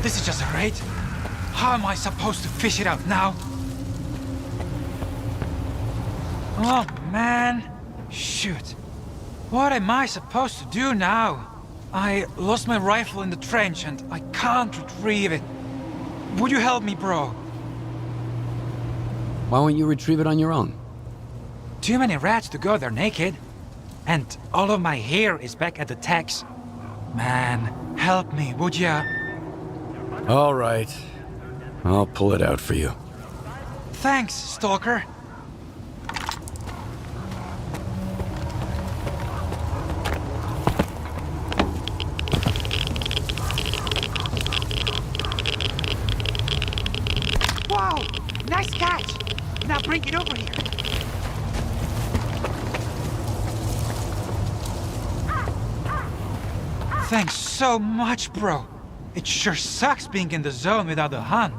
This is just a raid. How am I supposed to fish it out now? Oh, man. Shoot. What am I supposed to do now? I lost my rifle in the trench and I can't retrieve it. Would you help me, bro? Why won't you retrieve it on your own? Too many rats to go there naked. And all of my hair is back at the techs. Man, help me, would ya? All right. I'll pull it out for you. Thanks, Stalker. Wow, nice catch. Now bring it over here. Thanks so much, bro. It sure sucks being in the zone without a hun.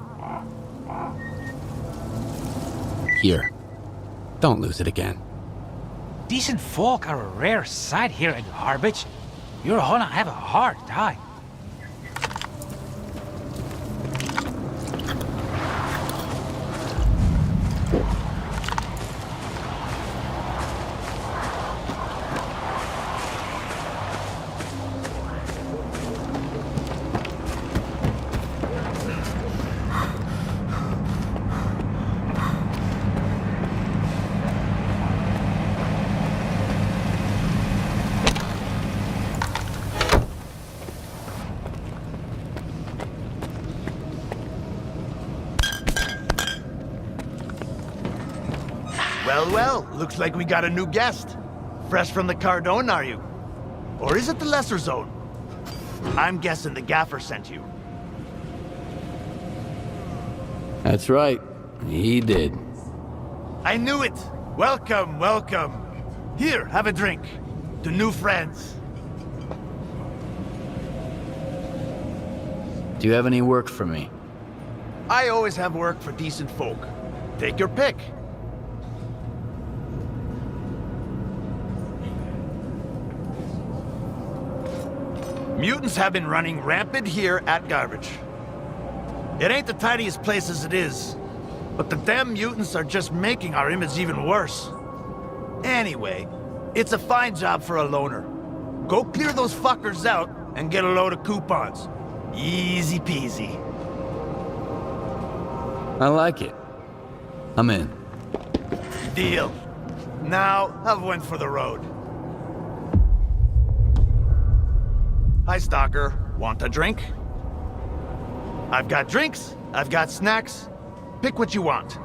Here. Don't lose it again. Decent folk are a rare sight here at Harbage. You're gonna have a hard time. Well, looks like we got a new guest. Fresh from the Cardone, are you? Or is it the Lesser Zone? I'm guessing the Gaffer sent you. That's right. He did. I knew it! Welcome, welcome. Here, have a drink. To new friends. Do you have any work for me? I always have work for decent folk. Take your pick. Mutants have been running rampant here at Garbage. It ain't the tidiest place as it is, but the damn mutants are just making our image even worse. Anyway, it's a fine job for a loner. Go clear those fuckers out and get a load of coupons. Easy peasy. I like it. I'm in. Deal. Now, have one for the road. Hi, Stalker. Want a drink? I've got drinks, I've got snacks. Pick what you want.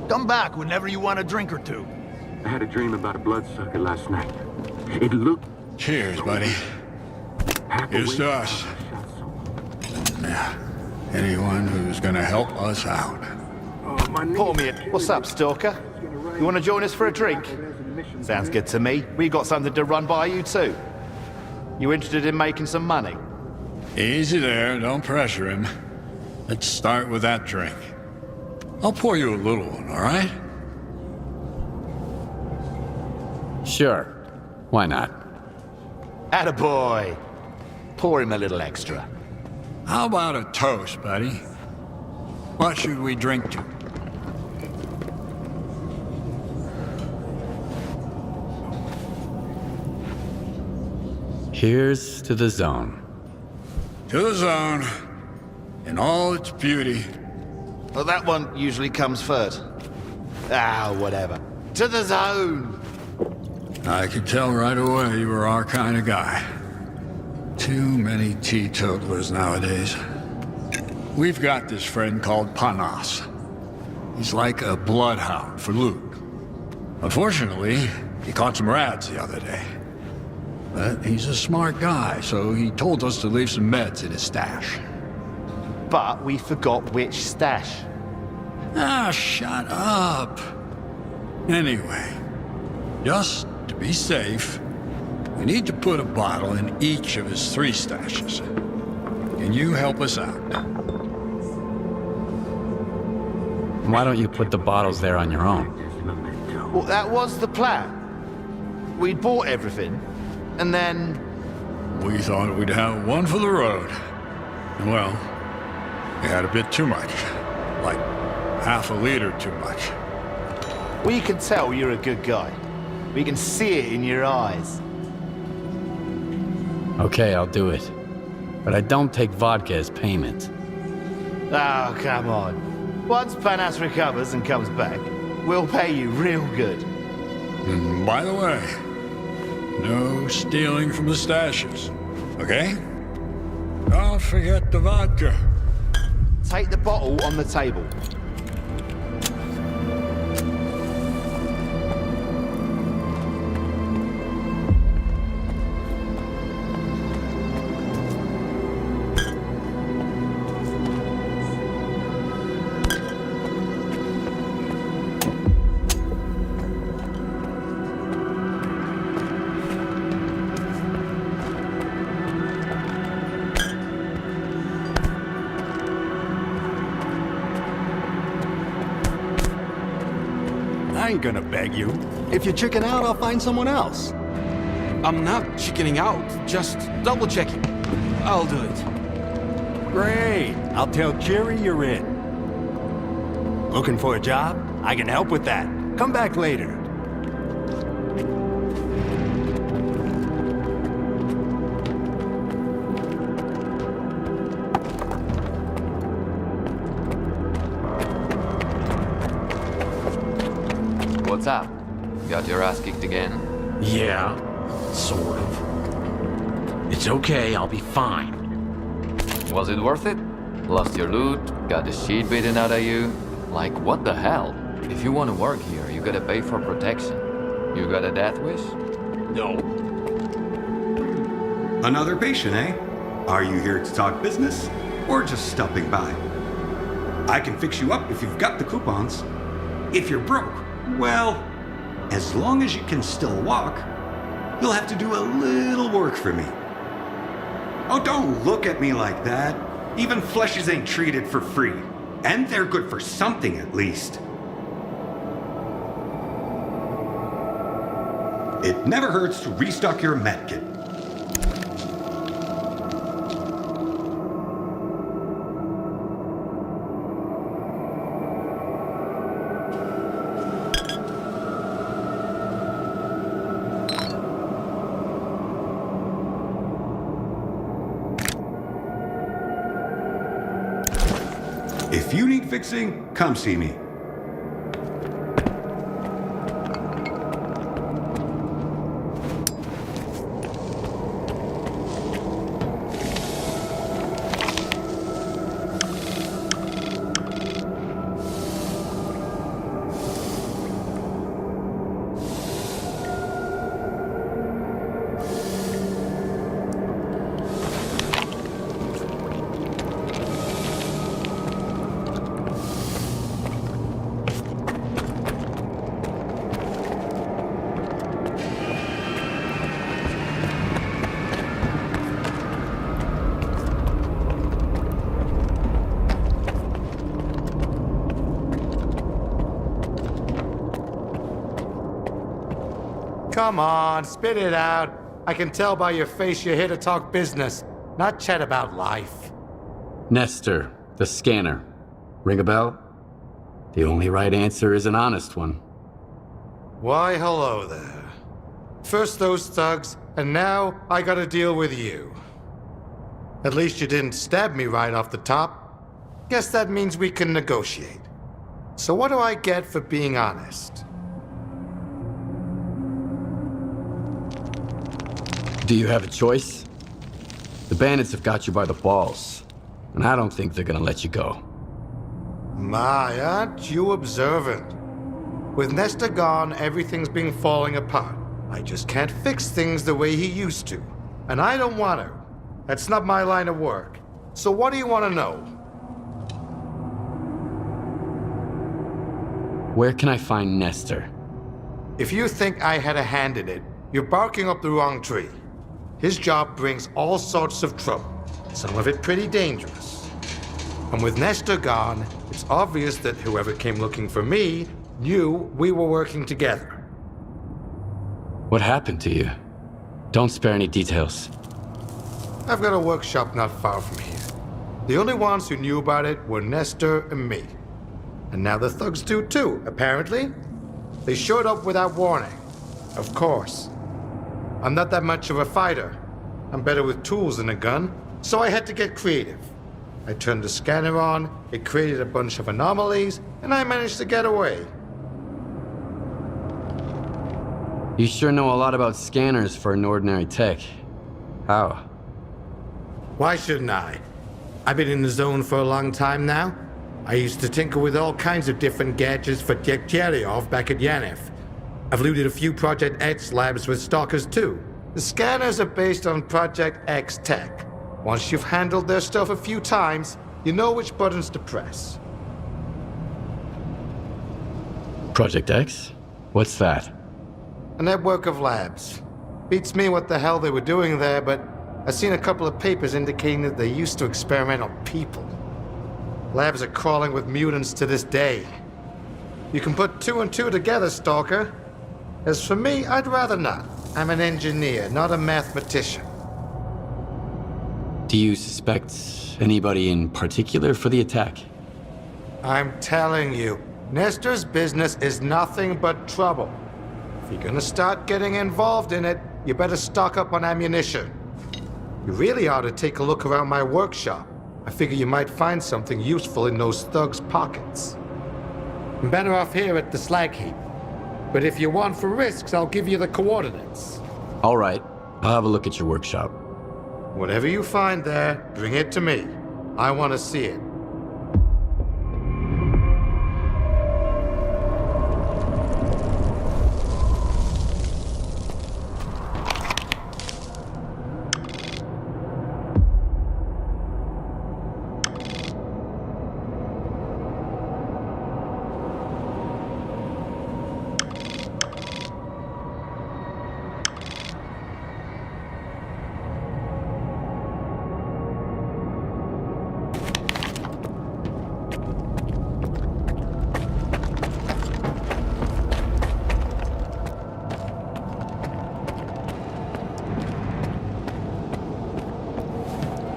Come back whenever you want a drink or two. I had a dream about a bloodsucker last night. It looked... Cheers, buddy. Here's to us. Yeah. Anyone who's gonna help us out. Pour me in. What's up, Stalker? You want to join us for a drink? Sounds good to me. We got something to run by you too. You interested in making some money? Easy there, don't pressure him. Let's start with that drink. I'll pour you a little one, all right? Sure. Why not? Attaboy. Pour him a little extra. How about a toast, buddy? What should we drink to? Here's to the zone. To the zone, in all its beauty. Well, that one usually comes first. Ah, whatever. To the zone! I could tell right away you were our kind of guy. Too many teetotalers nowadays. We've got this friend called Panas. He's like a bloodhound for loot. Unfortunately, he caught some rats the other day. But he's a smart guy, so he told us to leave some meds in his stash. But we forgot which stash. Ah, shut up. Anyway, just to be safe, We need to put a bottle in each of his 3 stashes. Can you help us out? Why don't you put the bottles there on your own? Well, that was the plan. We'd bought everything, and then... We thought we'd have one for the road. Well, we had a bit too much. Like half a liter too much. We can tell you're a good guy. We can see it in your eyes. Okay, I'll do it. But I don't take vodka as payment. Oh, come on. Once Panas recovers and comes back, we'll pay you real good. And by the way, no stealing from the stashes, okay? Don't forget the vodka. Take the bottle on the table. I ain't gonna beg you. If you chicken out, I'll find someone else. I'm not chickening out, just double checking. I'll do it. Great. I'll tell Jerry you're in. Looking for a job? I can help with that. Come back later. What's up? Got your ass kicked again? Yeah, sort of. It's okay, I'll be fine. Was it worth it? Lost your loot? Got the shit beaten out of you? Like, what the hell? If you want to work here, you gotta pay for protection. You got a death wish? No. Another patient, eh? Are you here to talk business, or just stopping by? I can fix you up if you've got the coupons. If you're broke, well, as long as you can still walk, you'll have to do a little work for me. Oh, don't look at me like that. Even fleshes ain't treated for free. And they're good for something, at least. It never hurts to restock your med kit. If you need fixing, come see me. Come on, spit it out. I can tell by your face you're here to talk business, not chat about life. Nestor, the scanner. Ring a bell? The only right answer is an honest one. Why, hello there. First those thugs, and now I gotta deal with you. At least you didn't stab me right off the top. Guess that means we can negotiate. So what do I get for being honest? Do you have a choice? The bandits have got you by the balls, and I don't think they're gonna let you go. My, aren't you observant? With Nestor gone, everything's been falling apart. I just can't fix things the way he used to. And I don't want to. That's not my line of work. So what do you want to know? Where can I find Nestor? If you think I had a hand in it, you're barking up the wrong tree. His job brings all sorts of trouble, some of it pretty dangerous. And with Nestor gone, it's obvious that whoever came looking for me knew we were working together. What happened to you? Don't spare any details. I've got a workshop not far from here. The only ones who knew about it were Nestor and me. And now the thugs do too, apparently. They showed up without warning. Of course. I'm not that much of a fighter. I'm better with tools than a gun, so I had to get creative. I turned the scanner on, it created a bunch of anomalies, and I managed to get away. You sure know a lot about scanners for an ordinary tech. How? Why shouldn't I? I've been in the zone for a long time now. I used to tinker with all kinds of different gadgets for Chornobyl back at Yanef. I've looted a few Project X labs with stalkers too. The scanners are based on Project X tech. Once you've handled their stuff a few times, you know which buttons to press. Project X? What's that? A network of labs. Beats me what the hell they were doing there, but I've seen a couple of papers indicating that they used to experiment on people. Labs are crawling with mutants to this day. You can put 2 and 2 together, Stalker. As for me, I'd rather not. I'm an engineer, not a mathematician. Do you suspect anybody in particular for the attack? I'm telling you, Nestor's business is nothing but trouble. If you're gonna start getting involved in it, you better stock up on ammunition. You really ought to take a look around my workshop. I figure you might find something useful in those thugs' pockets. I'm better off here at the slag heap. But if you want for risks, I'll give you the coordinates. All right, I'll have a look at your workshop. Whatever you find there, bring it to me. I want to see it.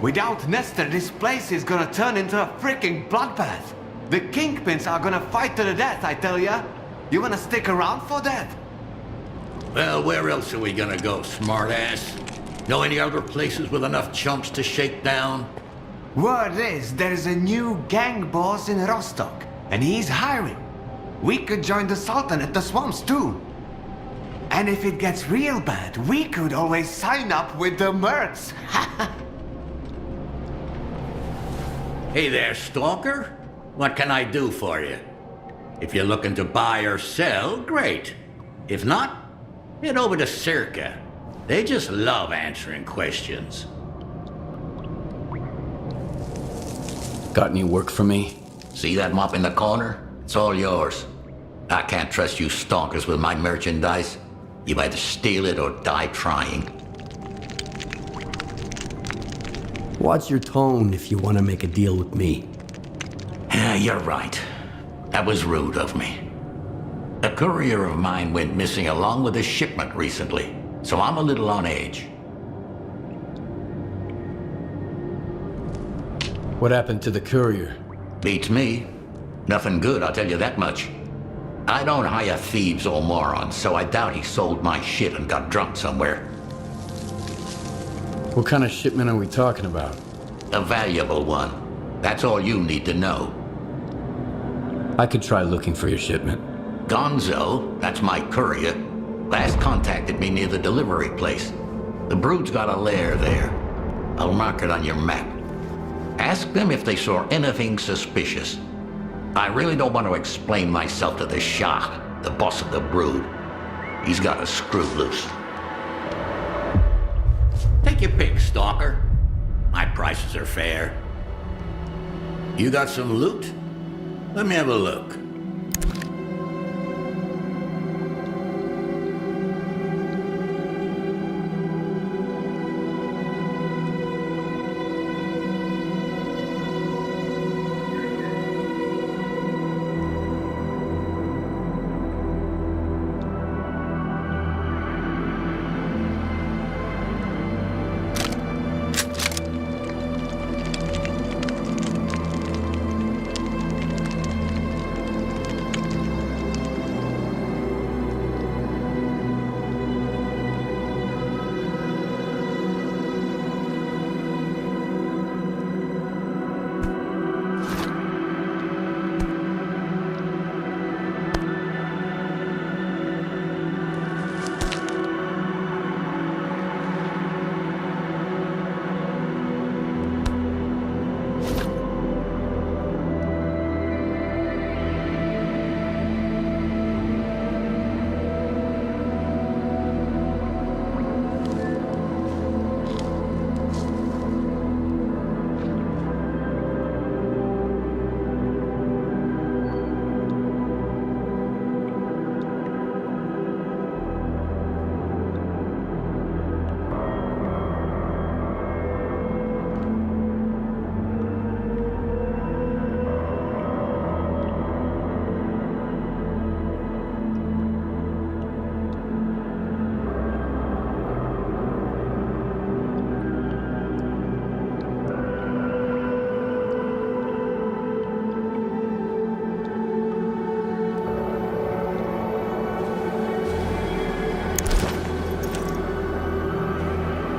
Without Nestor, this place is gonna turn into a freaking bloodbath. The Kingpins are gonna fight to the death, I tell ya. You wanna stick around for that? Well, where else are we gonna go, smartass? Know any other places with enough chumps to shake down? Word is, there's a new gang boss in Rostock, and he's hiring. We could join the Sultan at the swamps too. And if it gets real bad, we could always sign up with the Mercs. Hey there, Stalker. What can I do for you? If you're looking to buy or sell, great. If not, head over to S.T.A.L.K.E.R. They just love answering questions. Got any work for me? See that mop in the corner? It's all yours. I can't trust you stalkers with my merchandise. You either steal it or die trying. Watch your tone if you want to make a deal with me. Yeah, you're right. That was rude of me. A courier of mine went missing along with a shipment recently, so I'm a little on edge. What happened to the courier? Beats me. Nothing good, I'll tell you that much. I don't hire thieves or morons, so I doubt he sold my shit and got drunk somewhere. What kind of shipment are we talking about? A valuable one. That's all you need to know. I could try looking for your shipment. Gonzo, that's my courier, last contacted me near the delivery place. The Brood's got a lair there. I'll mark it on your map. Ask them if they saw anything suspicious. I really don't want to explain myself to the Shah, the boss of the Brood. He's got a screw loose. Take your pick, Stalker. My prices are fair. You got some loot? Let me have a look.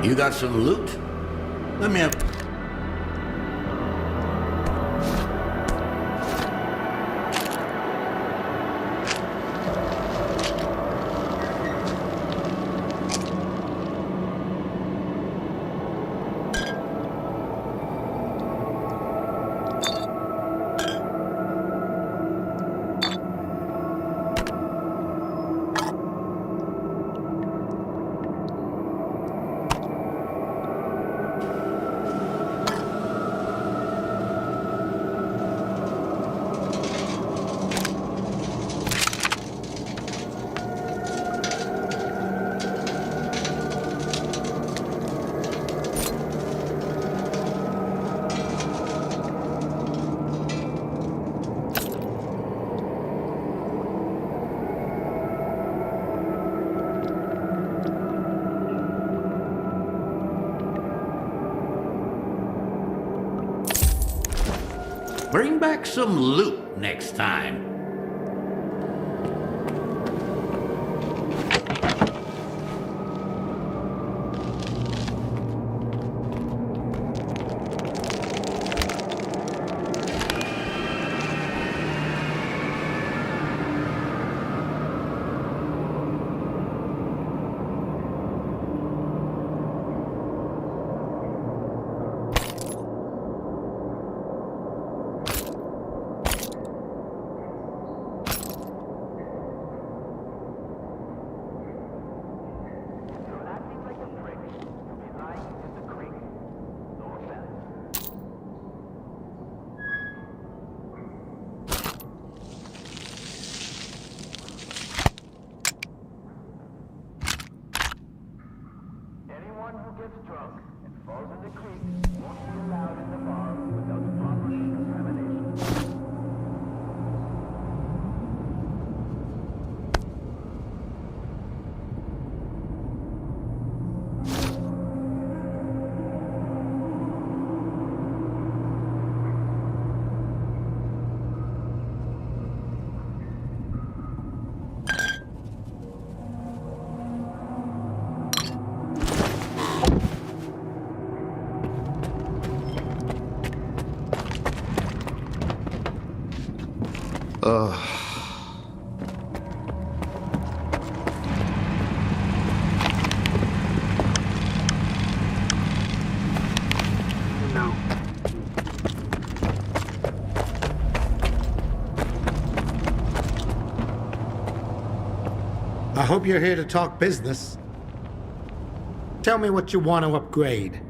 You got some loot? Let me have... Bring back some loot next time. I hope you're here to talk business. Tell me what you want to upgrade.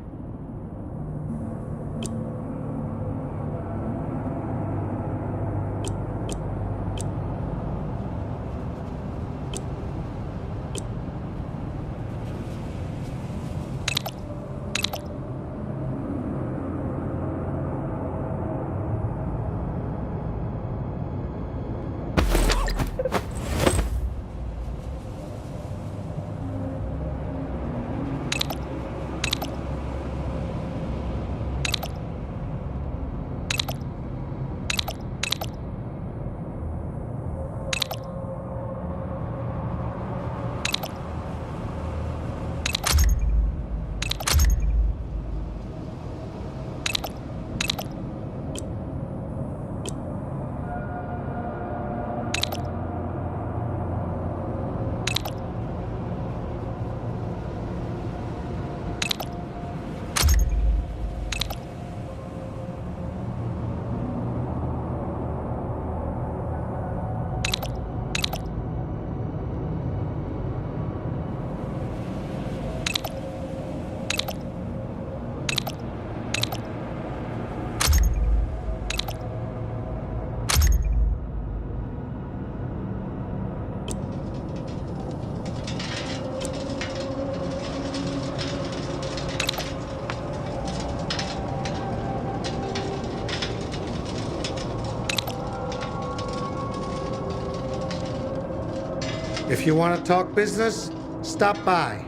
If you want to talk business, stop by.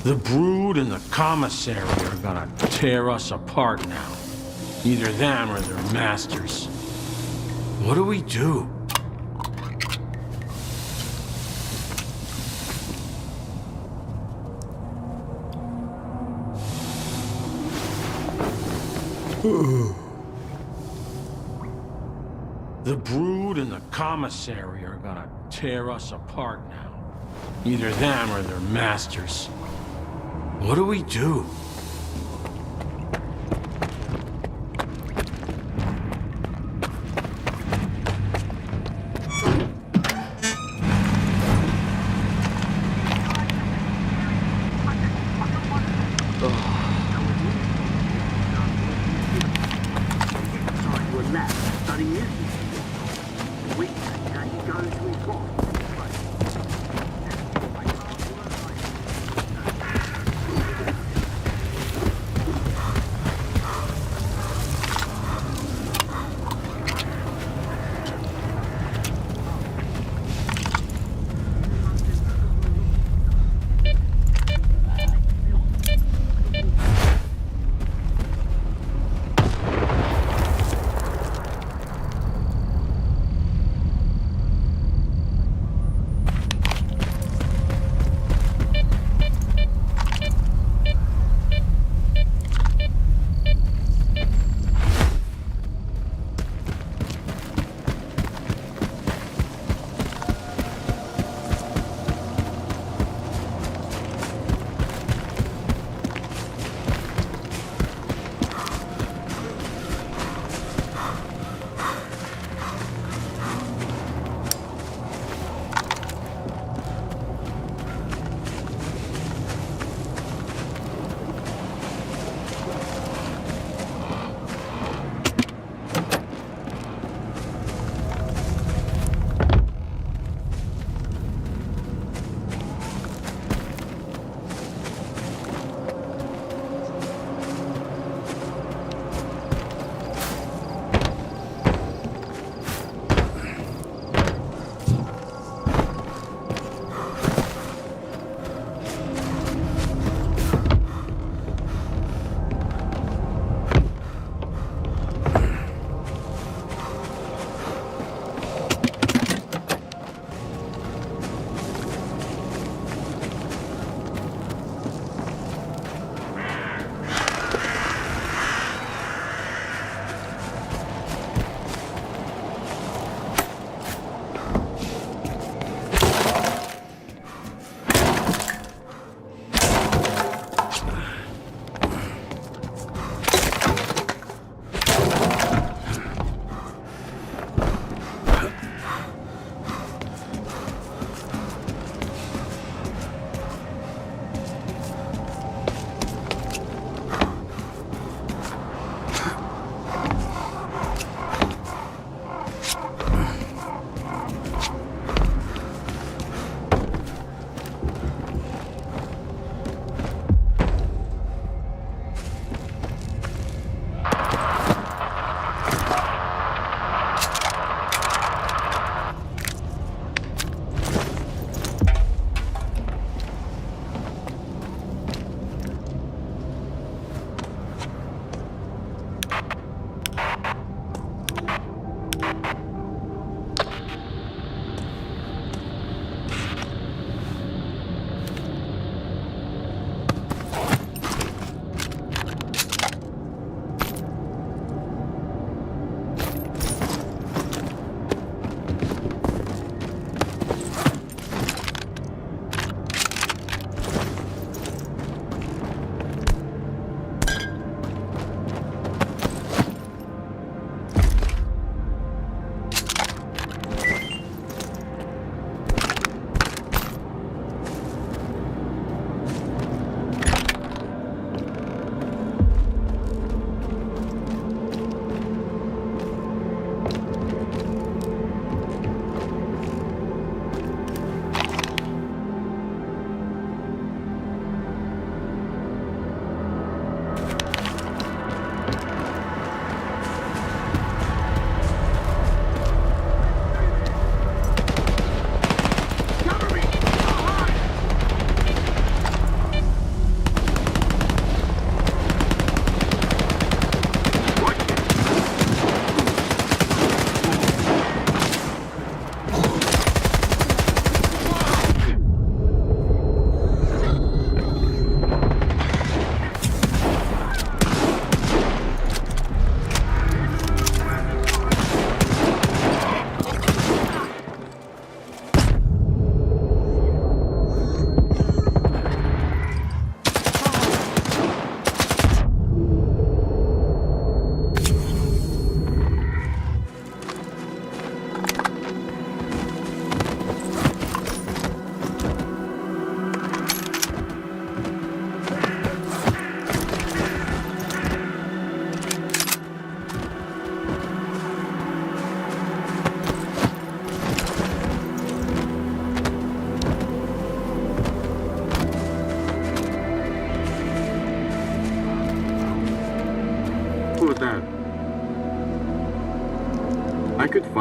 The Brood and the Commissary are gonna tear us apart now. Either them or their masters. What do we do? The Brood and the Commissary are gonna tear us apart now. Either them or their masters. What do we do?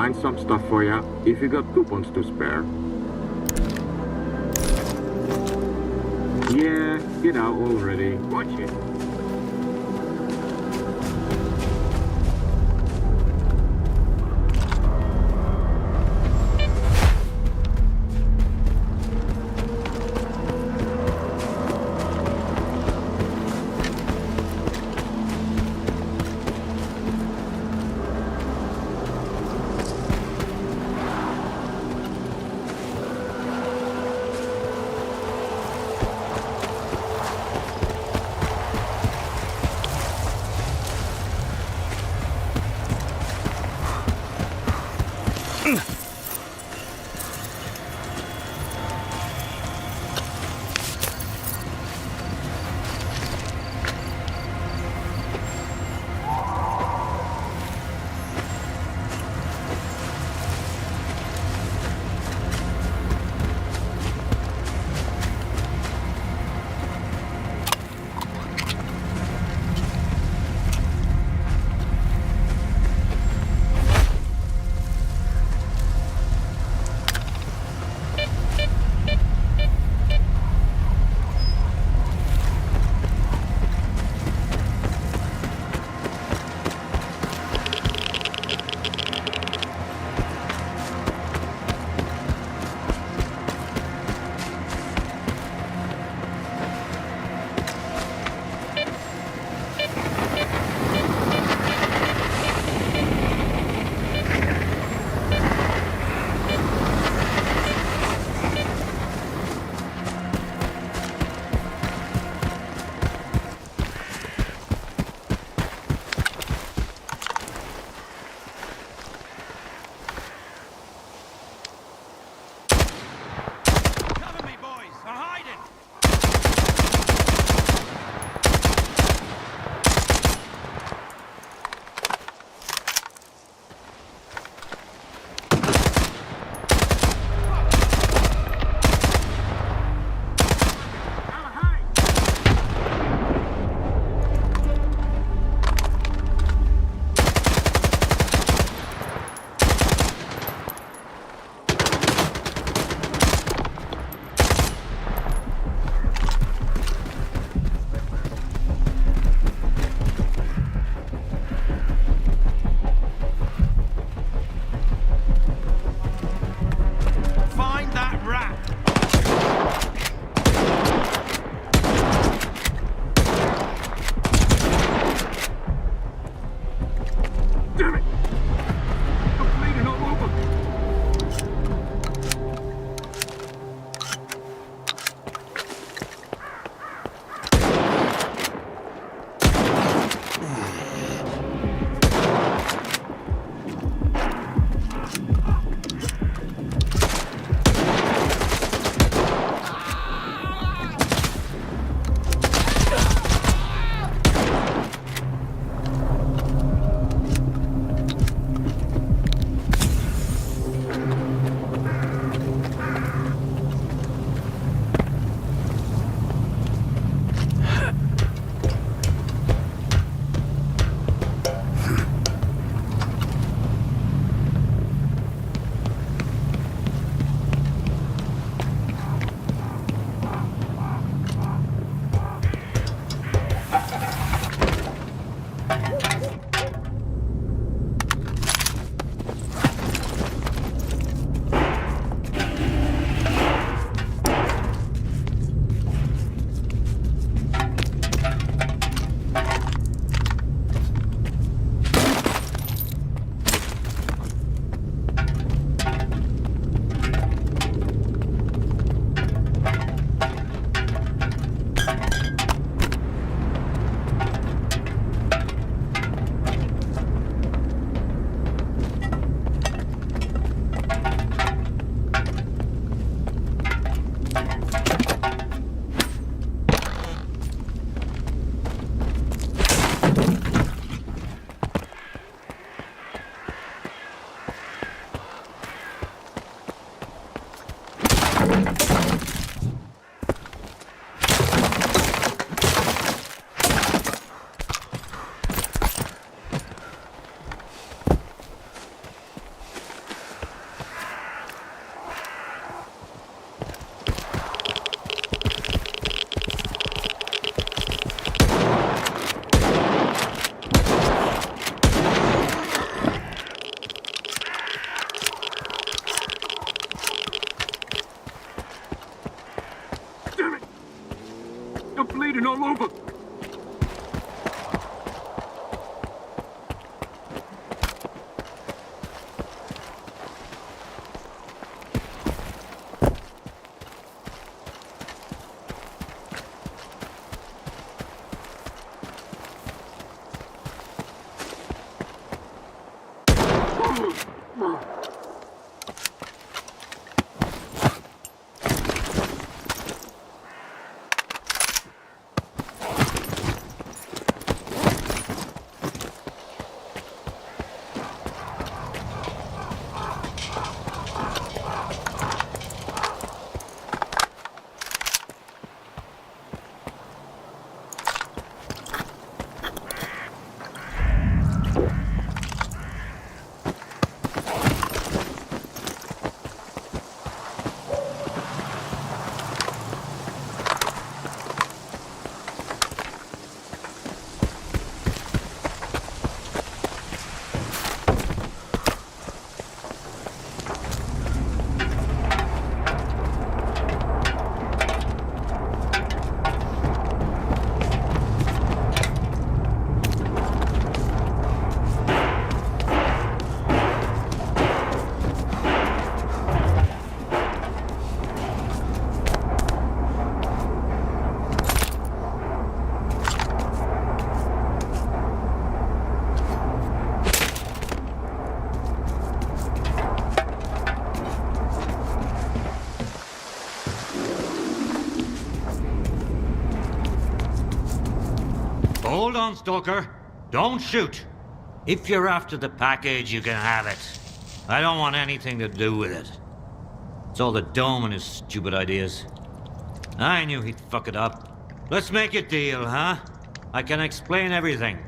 find some stuff for you if you got coupons to spare. Yeah, get out already. Watch it. bleeding all over. Hold on, Stalker. Don't shoot. If you're after the package, you can have it. I don't want anything to do with it. It's all the Dome and his stupid ideas. I knew he'd fuck it up. Let's make a deal, huh? I can explain everything.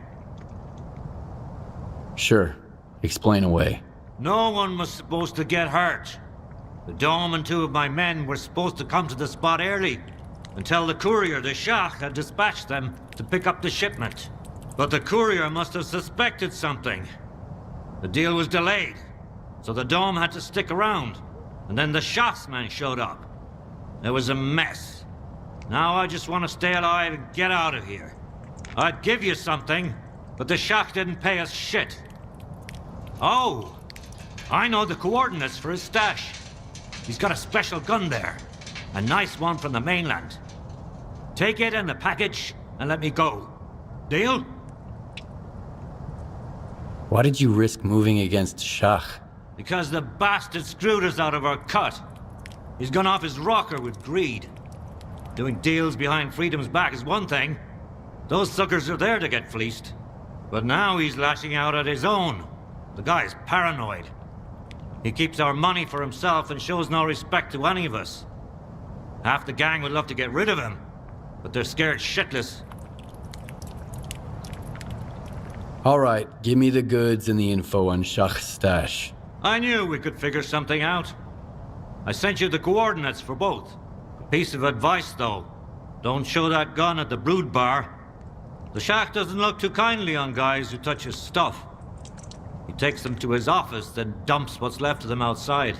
Sure. Explain away. No one was supposed to get hurt. The Dome and two of my men were supposed to come to the spot early and tell the courier the Shah had dispatched them to pick up the shipment. But the courier must have suspected something. The deal was delayed, so the Dome had to stick around, and then the Shah's men showed up. It was a mess. Now I just want to stay alive and get out of here. I'd give you something, but the Shah didn't pay us shit. Oh, I know the coordinates for his stash. He's got a special gun there. A nice one from the mainland. Take it and the package, and let me go. Deal? Why did you risk moving against Shah? Because the bastard screwed us out of our cut. He's gone off his rocker with greed. Doing deals behind Freedom's back is one thing. Those suckers are there to get fleeced. But now he's lashing out at his own. The guy's paranoid. He keeps our money for himself and shows no respect to any of us. Half the gang would love to get rid of him, but they're scared shitless. Alright, give me the goods and the info on Shah's stash. I knew we could figure something out. I sent you the coordinates for both. A piece of advice, though. Don't show that gun at the Brood Bar. The Shah doesn't look too kindly on guys who touch his stuff. He takes them to his office, then dumps what's left of them outside.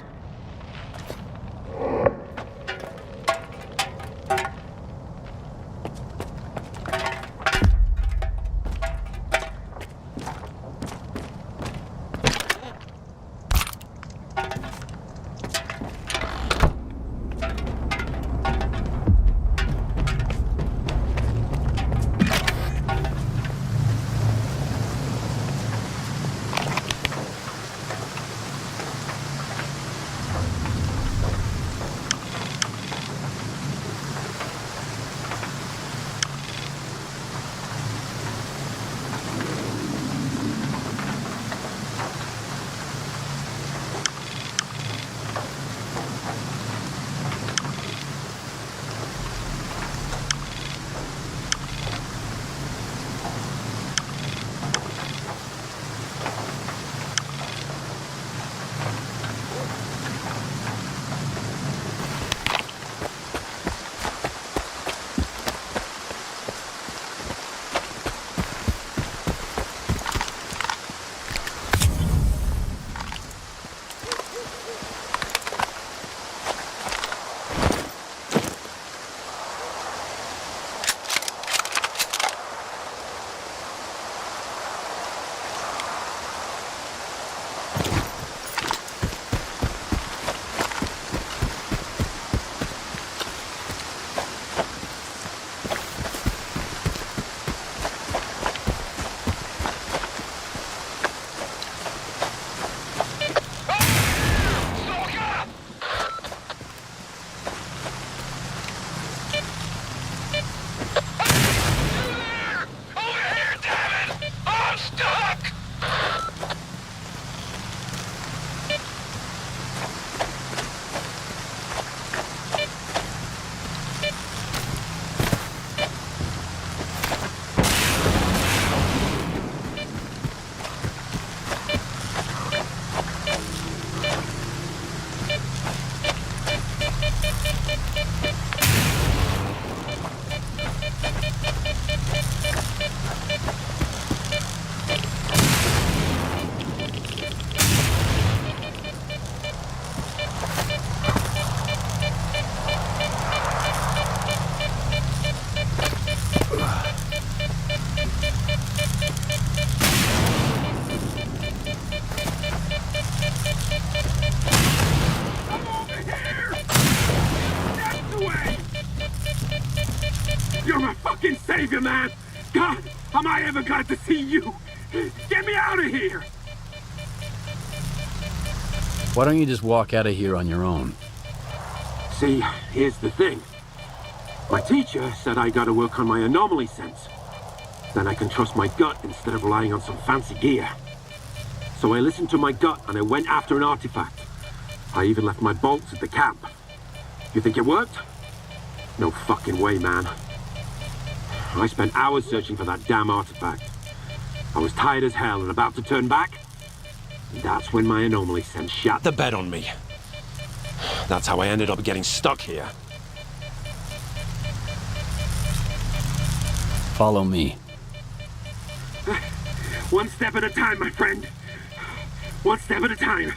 behavior, man! God, am I ever going to see you? Get me out of here! Why don't you just walk out of here on your own? See, here's the thing. My teacher said I gotta work on my anomaly sense. Then I can trust my gut instead of relying on some fancy gear. So I listened to my gut and I went after an artifact. I even left my bolts at the camp. You think it worked? No fucking way, man. I spent hours searching for that damn artifact. I was tired as hell and about to turn back. That's when my anomaly sense shot the bed on me. That's how I ended up getting stuck here. Follow me. One step at a time, my friend. One step at a time.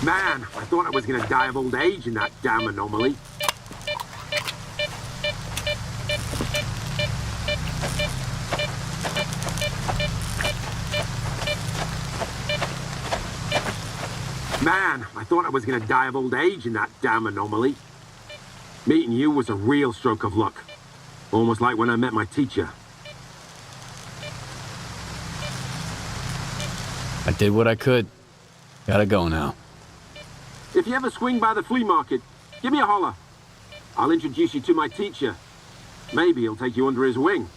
Man, I thought I was gonna die of old age in that damn anomaly. Man, I thought I was gonna die of old age in that damn anomaly. Meeting you was a real stroke of luck. Almost like when I met my teacher. I did what I could. Gotta go now. If you ever swing by the flea market, give me a holler. I'll introduce you to my teacher. Maybe he'll take you under his wing.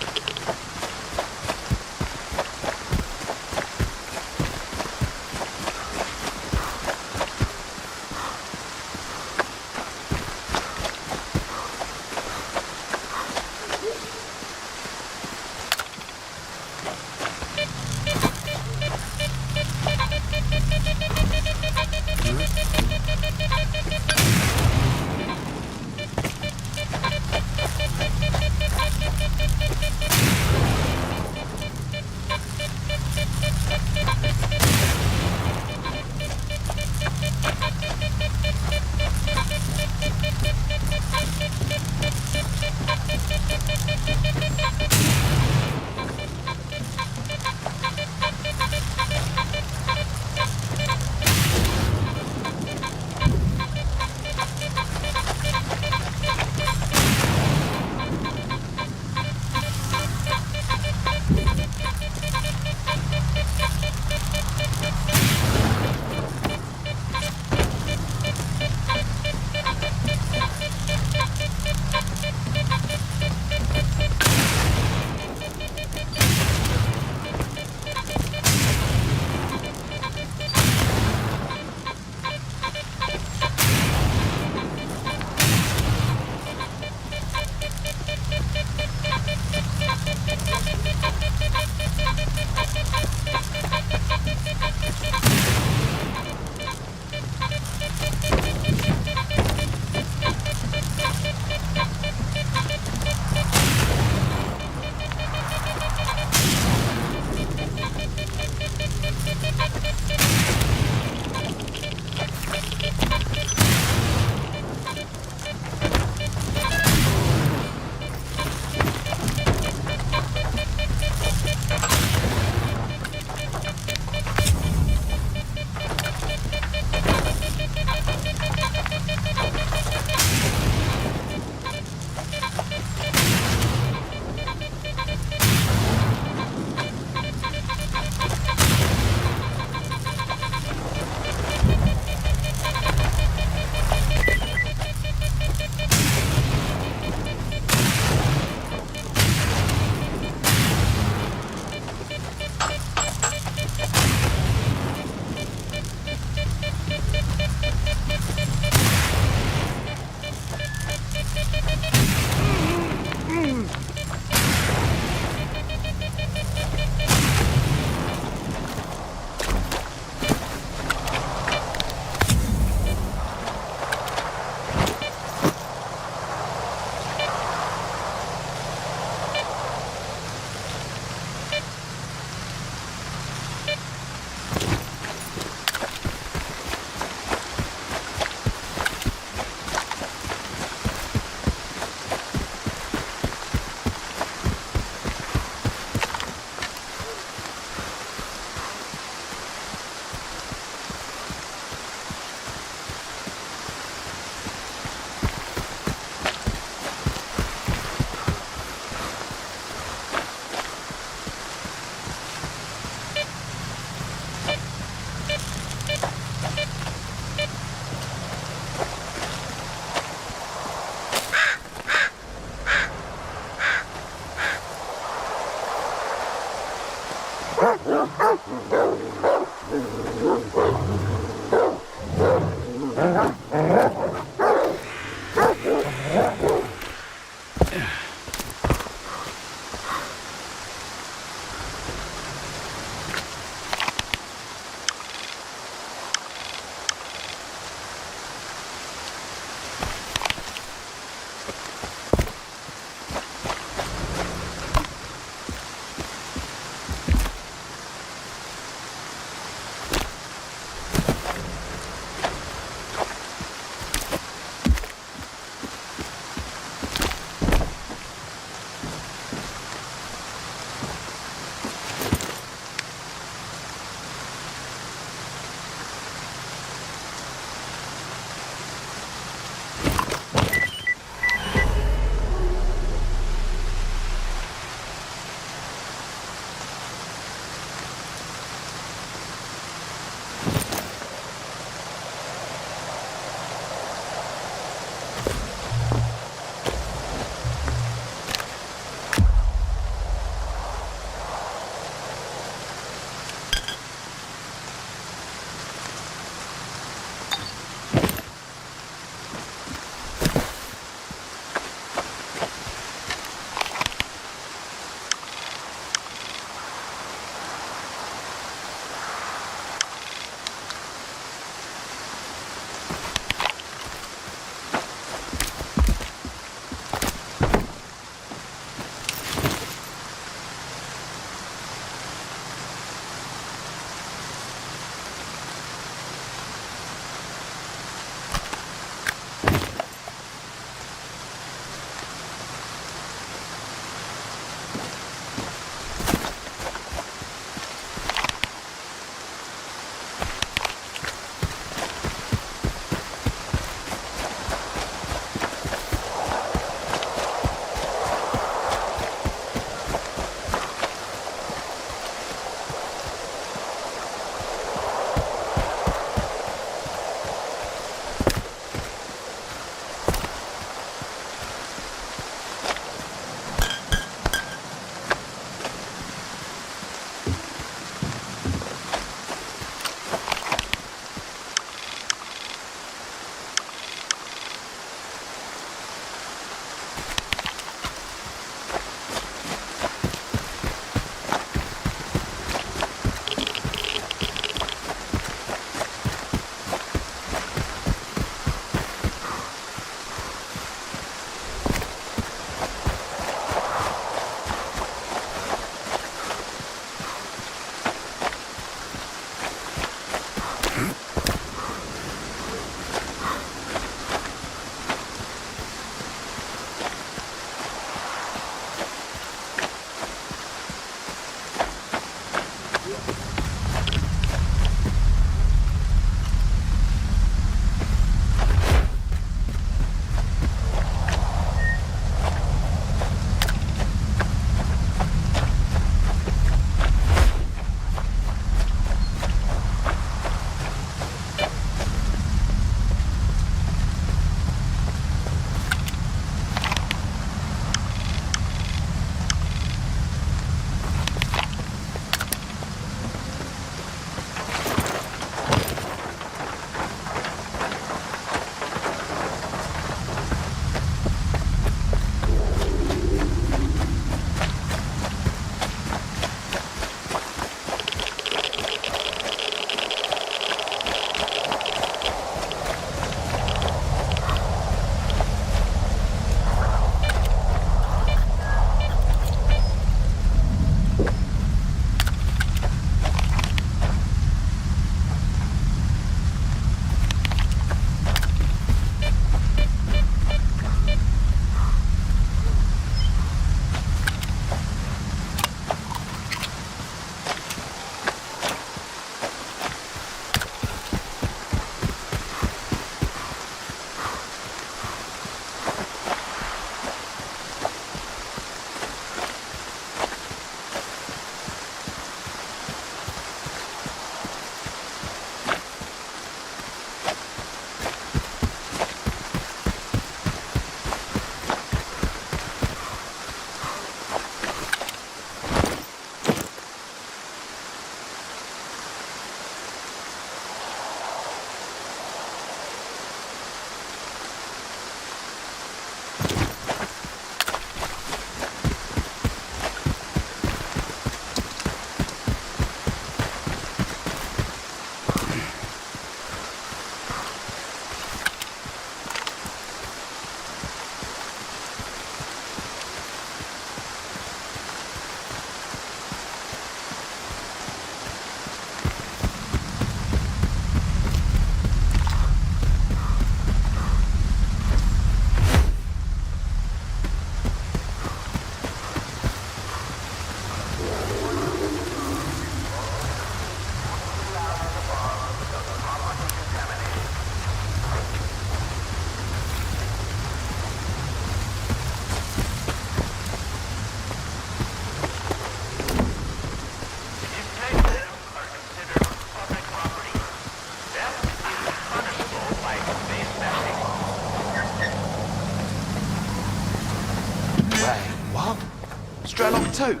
too?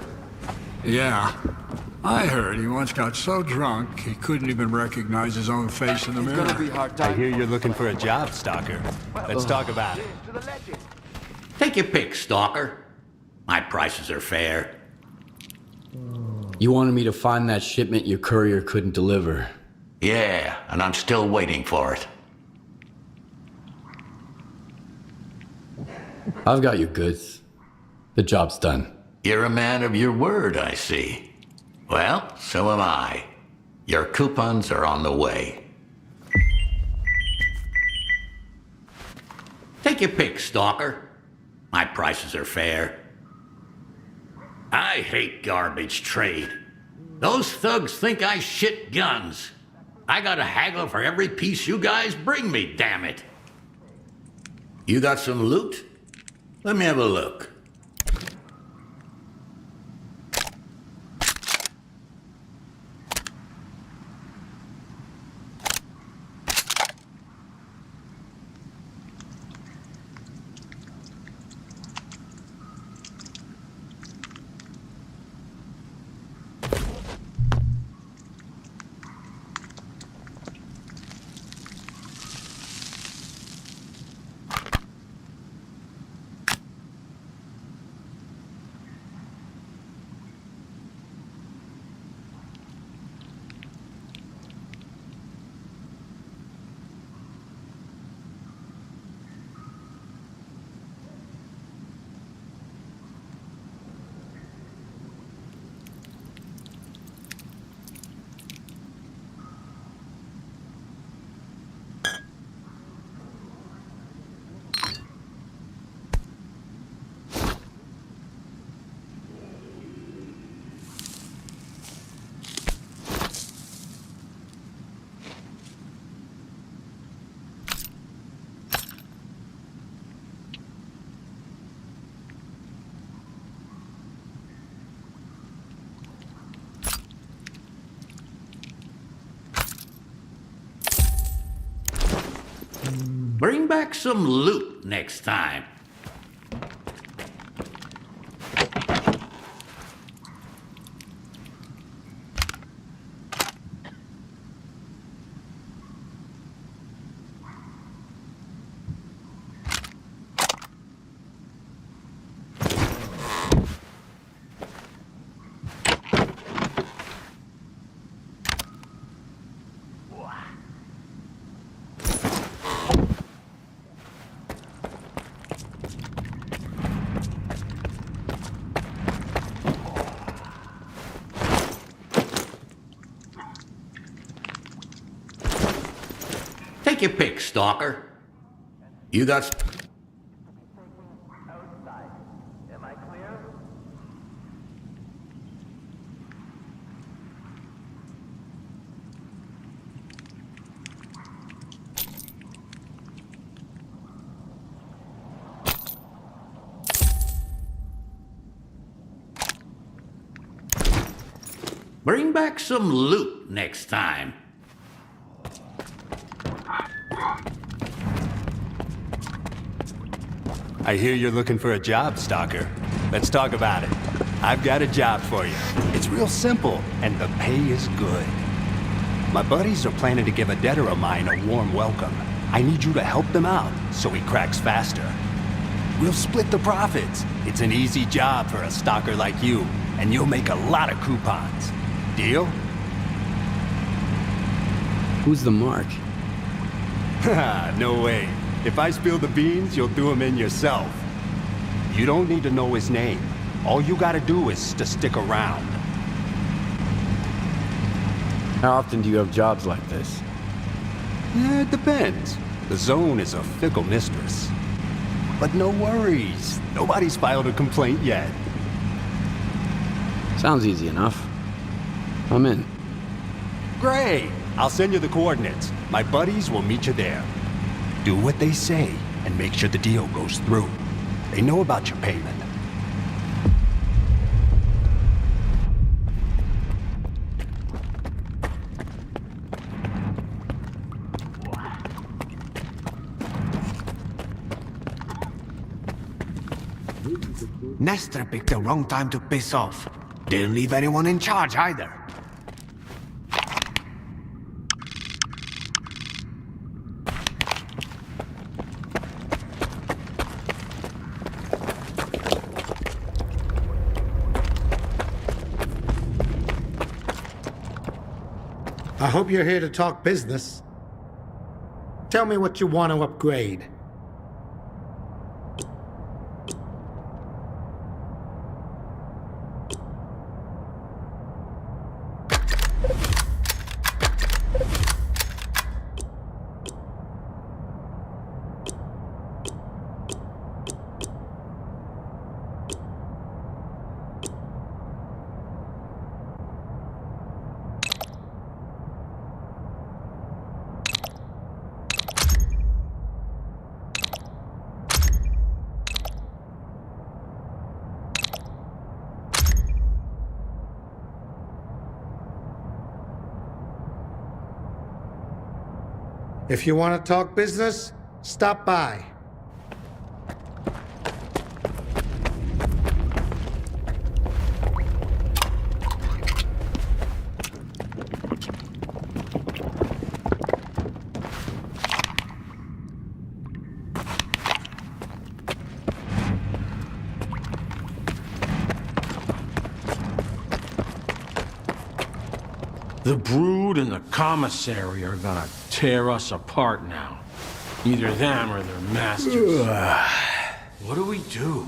Yeah. I heard he once got so drunk he couldn't even recognize his own face in the mirror. It's gonna be hard I time. hear you're looking for a job, Stalker. Let's talk about it. Take your pick, Stalker. My prices are fair. You wanted me to find that shipment your courier couldn't deliver. Yeah, and I'm still waiting for it. I've got your goods. The job's done. You're a man of your word, I see. Well, so am I. Your coupons are on the way. Take your pick, Stalker. My prices are fair. I hate garbage trade. Those thugs think I shit guns. I gotta haggle for every piece you guys bring me, damn it. You got some loot? Let me have a look. Bring back some loot next time. Take your pick, Stalker. You got... Bring back some loot next time. I hear you're looking for a job, Stalker. Let's talk about it. I've got a job for you. It's real simple, and the pay is good. My buddies are planning to give a debtor of mine a warm welcome. I need you to help them out so he cracks faster. We'll split the profits. It's an easy job for a stalker like you, and you'll make a lot of coupons. Deal? Who's the mark? Ha, no way. If I spill the beans, you'll do them in yourself. You don't need to know his name. All you gotta do is to stick around. How often do you have jobs like this? It depends. The zone is a fickle mistress. But no worries. Nobody's filed a complaint yet. Sounds easy enough. I'm in. Great. I'll send you the coordinates. My buddies will meet you there. Do what they say, and make sure the deal goes through. They know about your payment. Nestor picked the wrong time to piss off. Didn't leave anyone in charge either. I hope you're here to talk business. Tell me what you want to upgrade. If you want to talk business, stop by. The Brood and the Commissary are gonna tear us apart now. Either them or their masters. What do we do?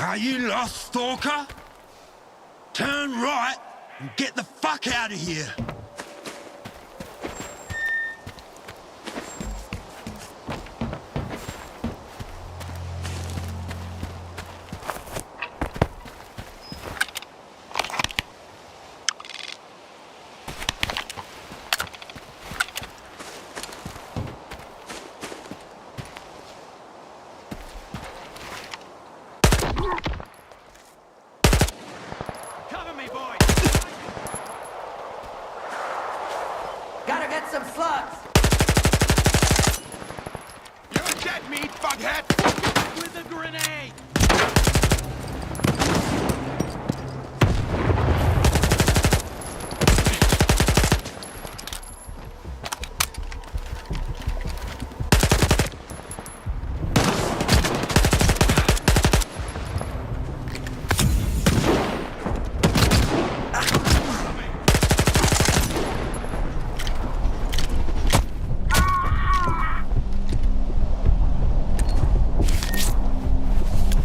Are you lost, Stalker? Turn right and get the fuck out of here. Cover me, boy! Gotta get some slugs! You're dead meat, bughead! With a grenade!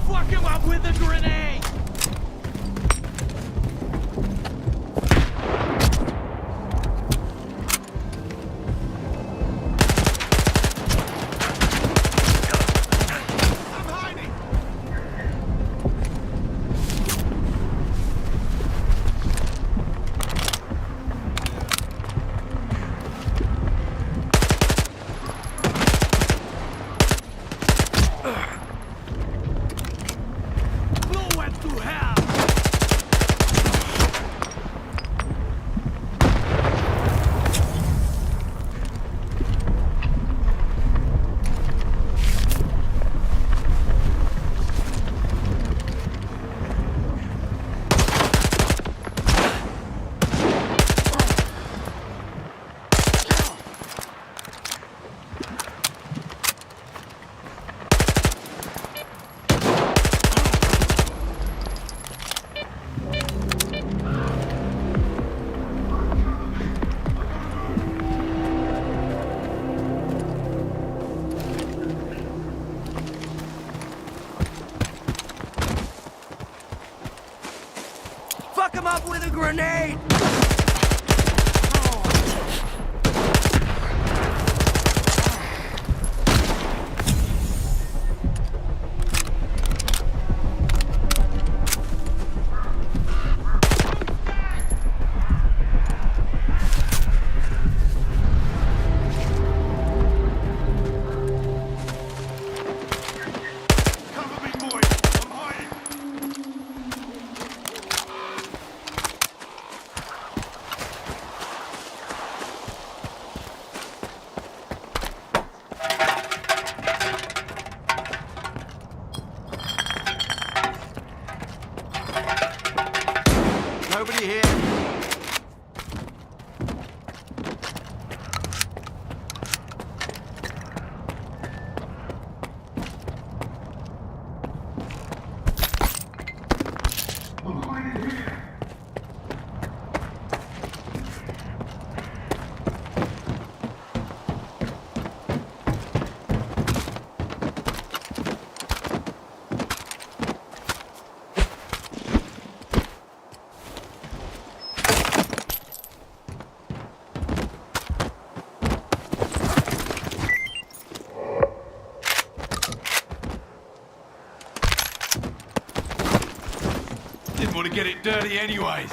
Fuck him up with a grenade! I'm hiding! Blow went to hell! Fuck him up with a grenade! Cover me, boy! I'm hiding! Nobody here. Didn't want to get it dirty anyways.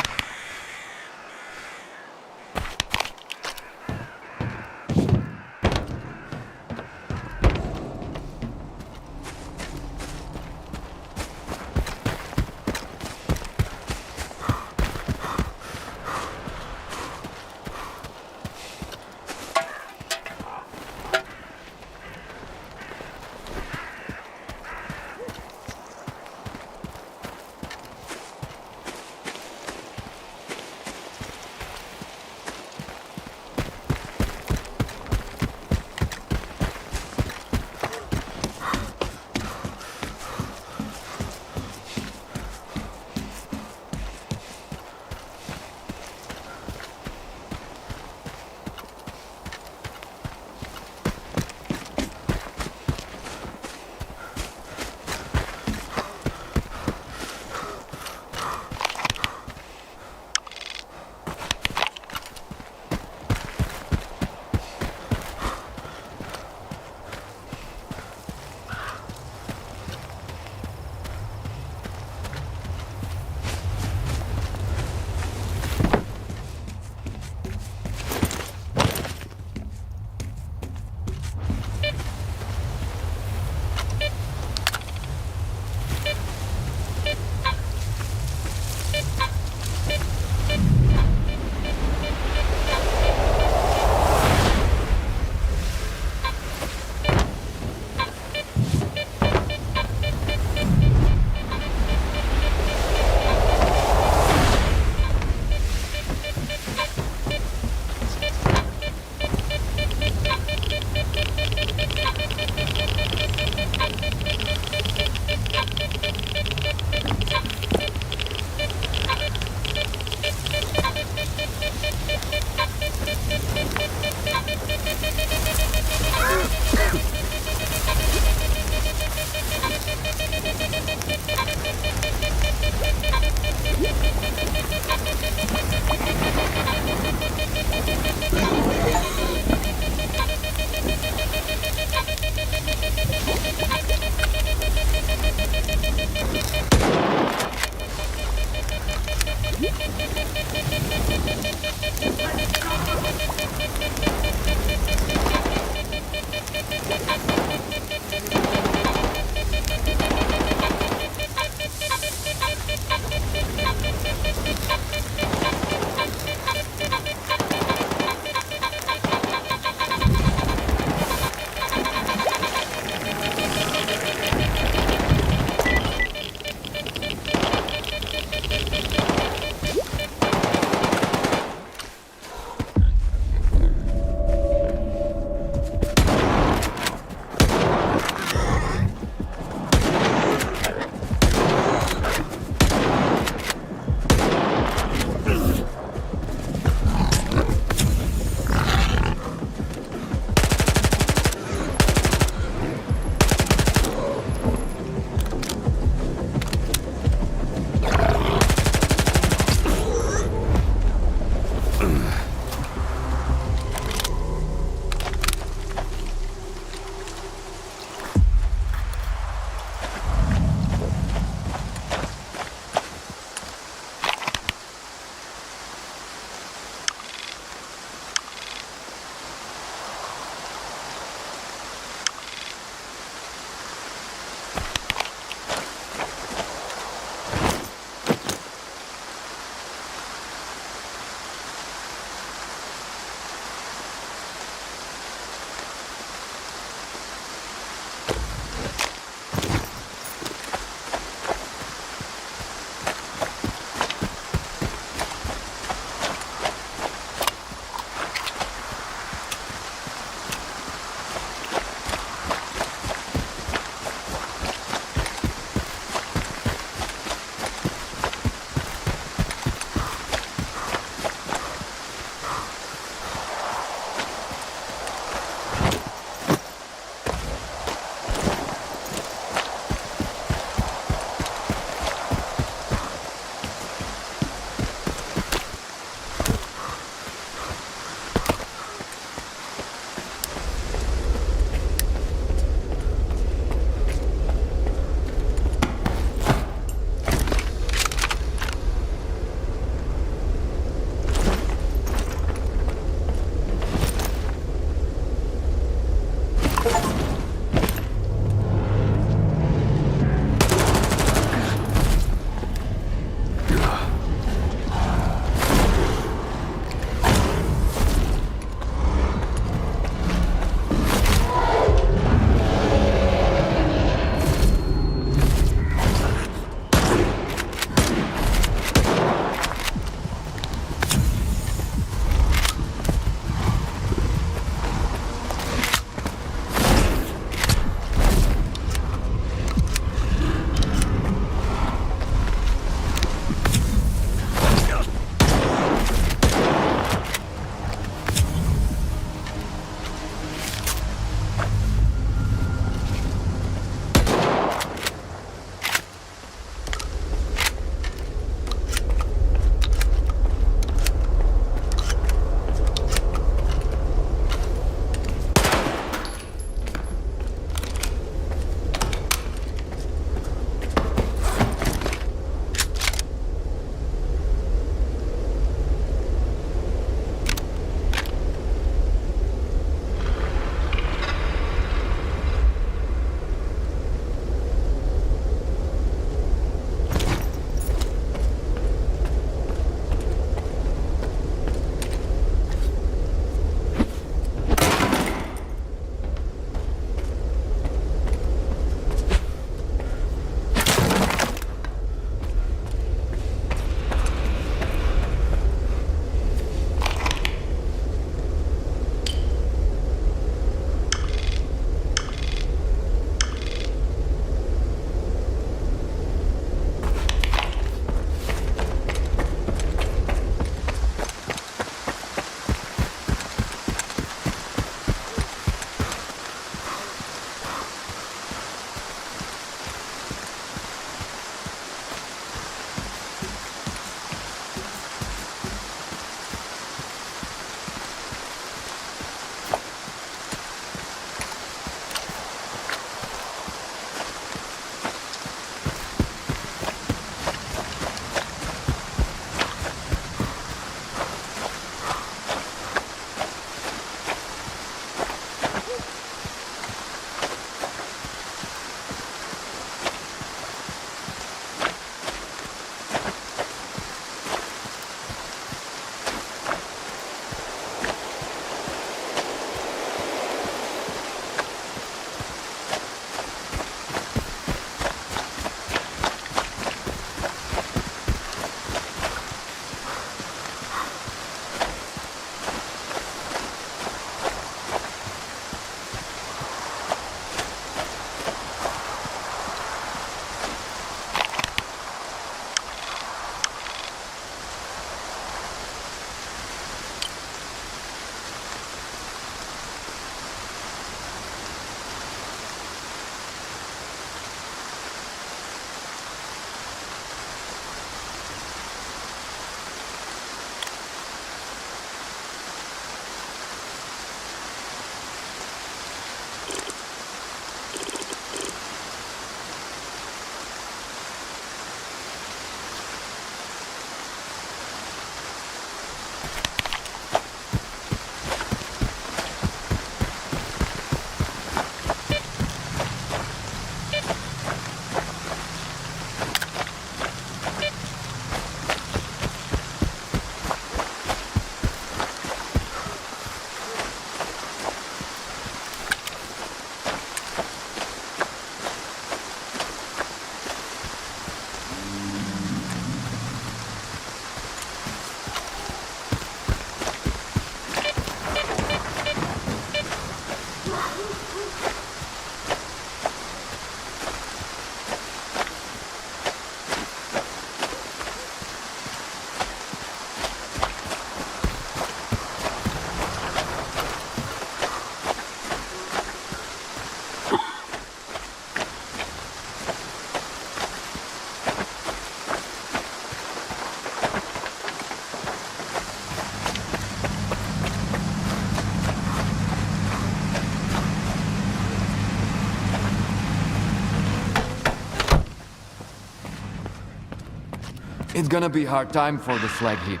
It's gonna be hard time for the slag heap.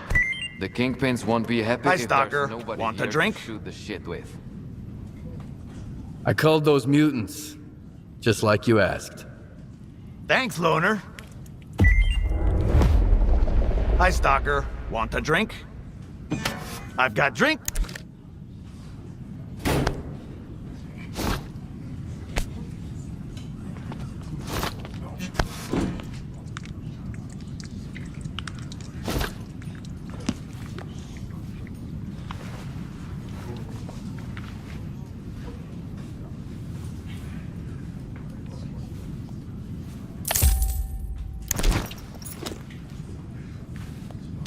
The kingpins won't be happy Hi, if Stalker. there's nobody Want a here drink? to shoot the shit with. I called those mutants, just like you asked. Thanks, Loner. Hi, Stalker. Want a drink? I've got drink.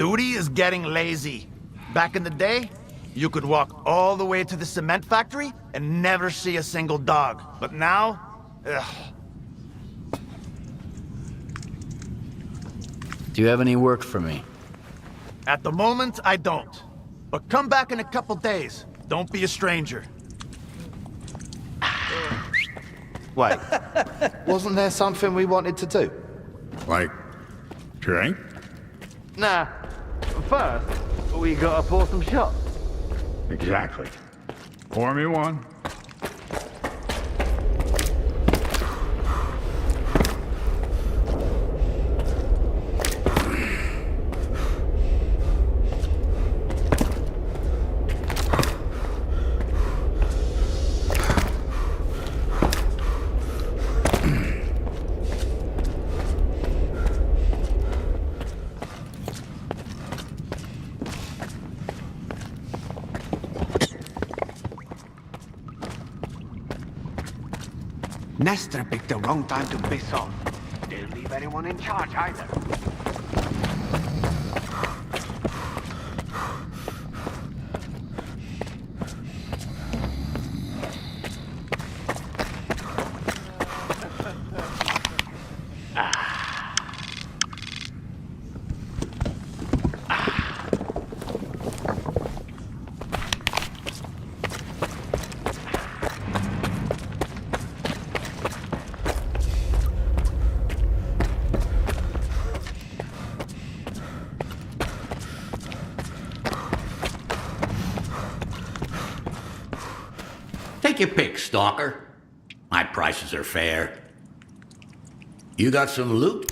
Duty is getting lazy. Back in the day, you could walk all the way to the cement factory and never see a single dog. But now, ugh. Do you have any work for me? At the moment, I don't. But come back in a couple days. Don't be a stranger. Wait, wasn't there something we wanted to do? Like, drink? Nah. First, we gotta pour some shots. Exactly. Pour me one. Nestor picked the wrong time to piss off. Didn't leave anyone in charge either. Take your pick, Stalker. My prices are fair. You got some loot?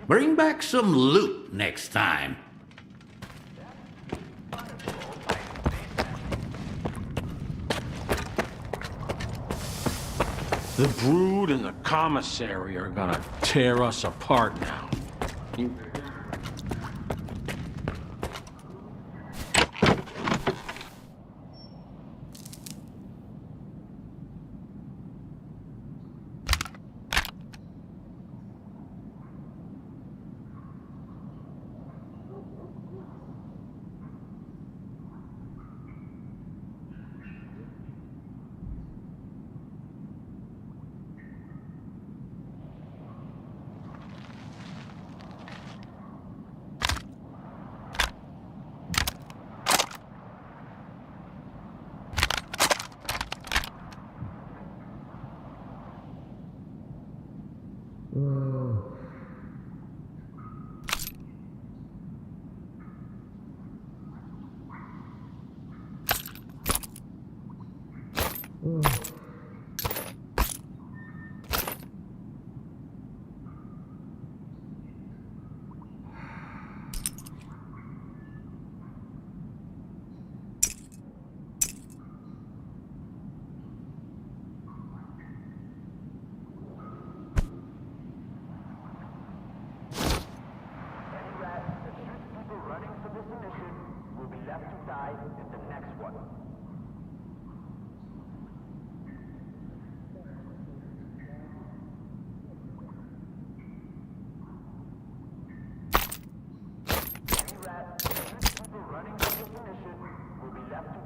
Bring back some loot next time. The Brood and the Commissary are gonna tear us apart now.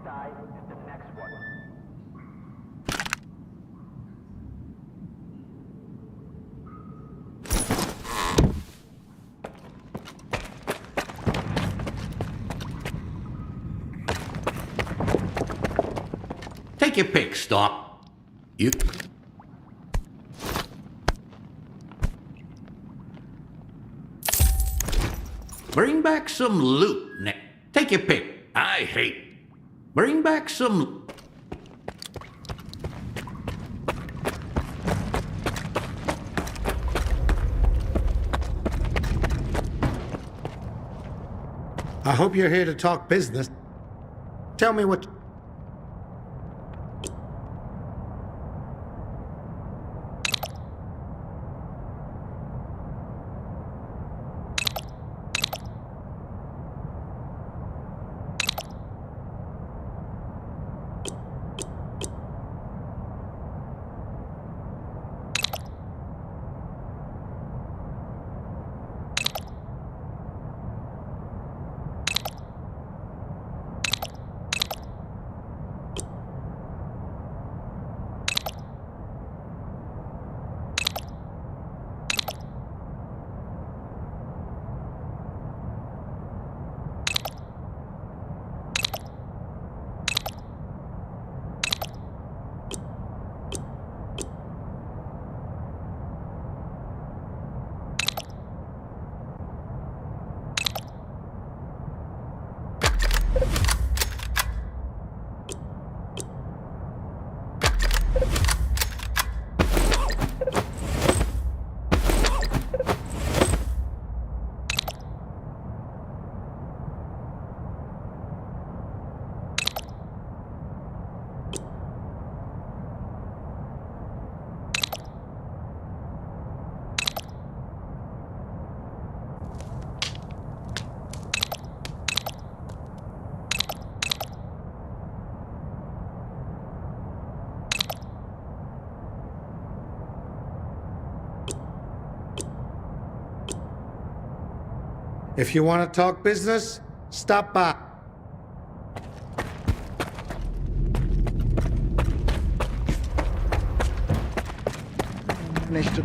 side to the next one. Take your pick, Stop. You... Bring back some loot, Nick. Take your pick. I hate. Bring back some... I hope you're here to talk business. Tell me what... If you want to talk business, stop by. Nicht.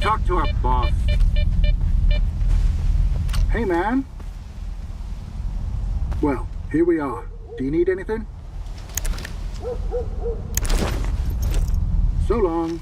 Talk to our boss. Hey, man. Well, here we are. Do you need anything? So long.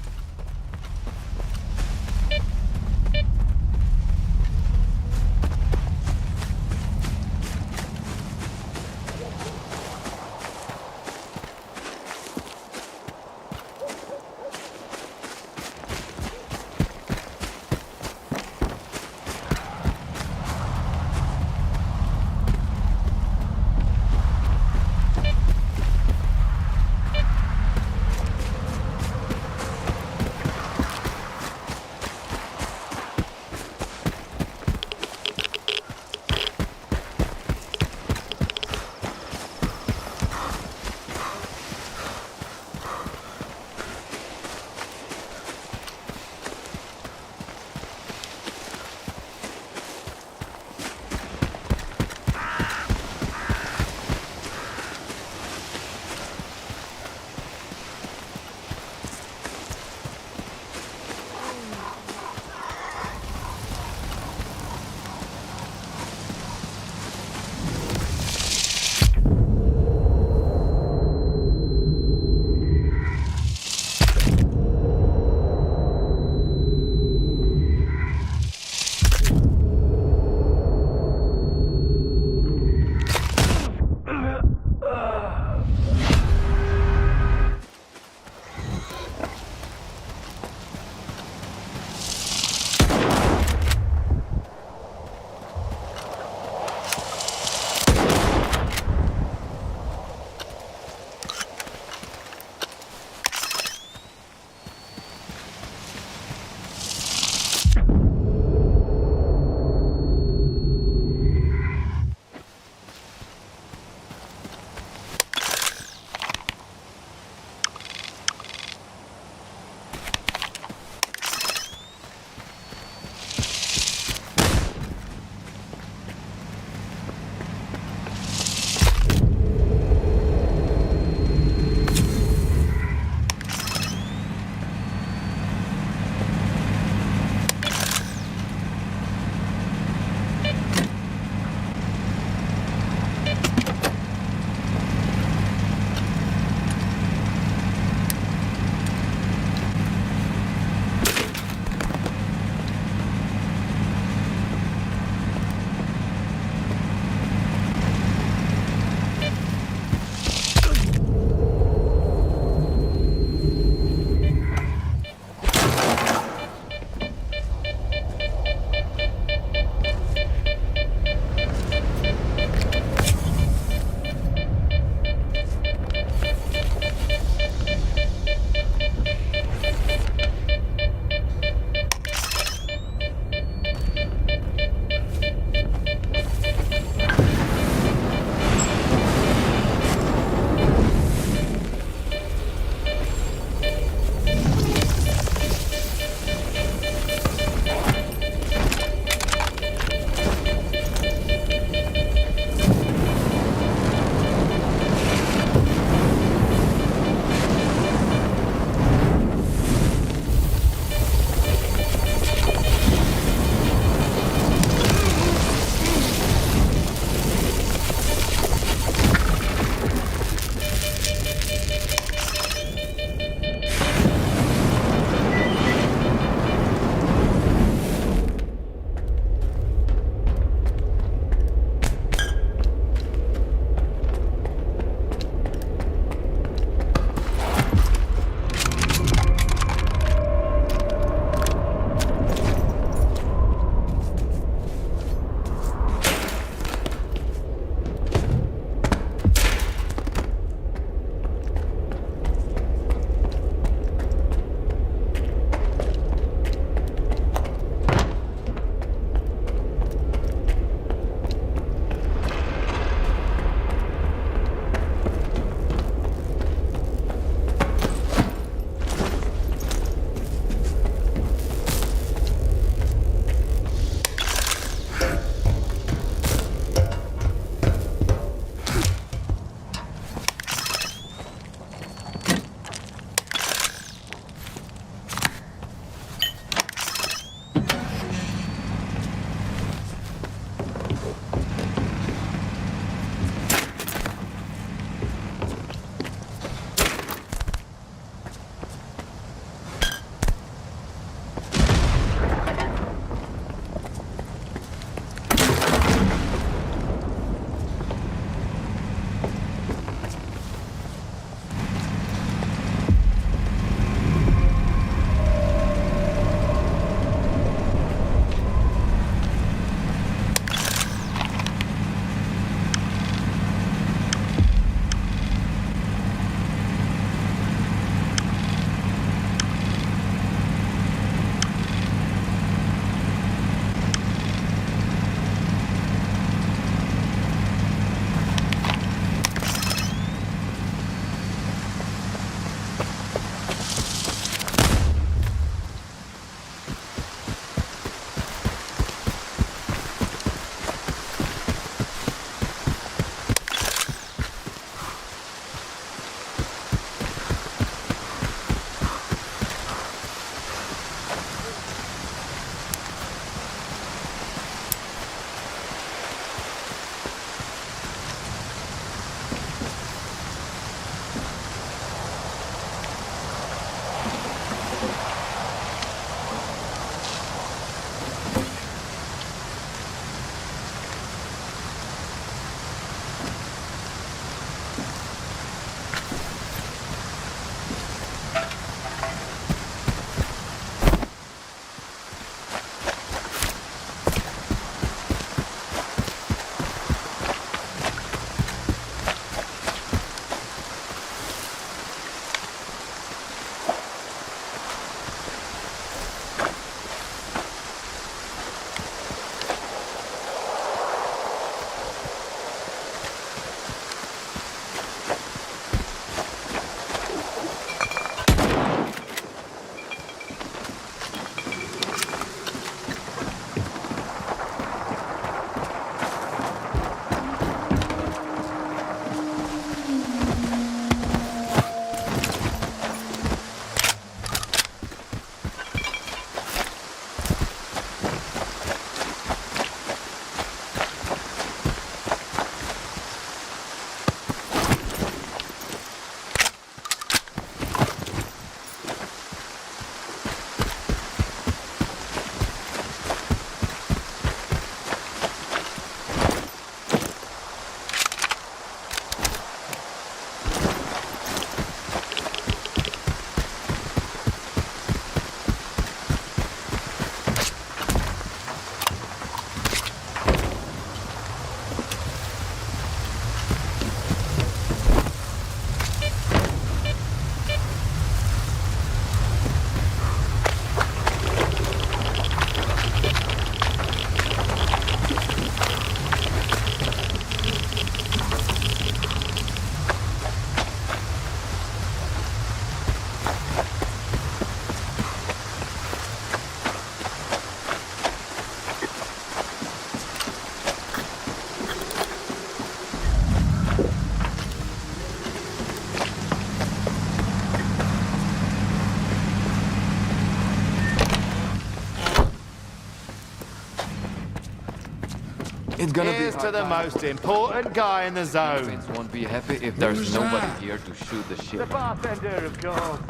It's gonna Here's be to the most important guy in the zone. Defense won't be happy if there's nobody here to shoot the shit. The bartender, of course.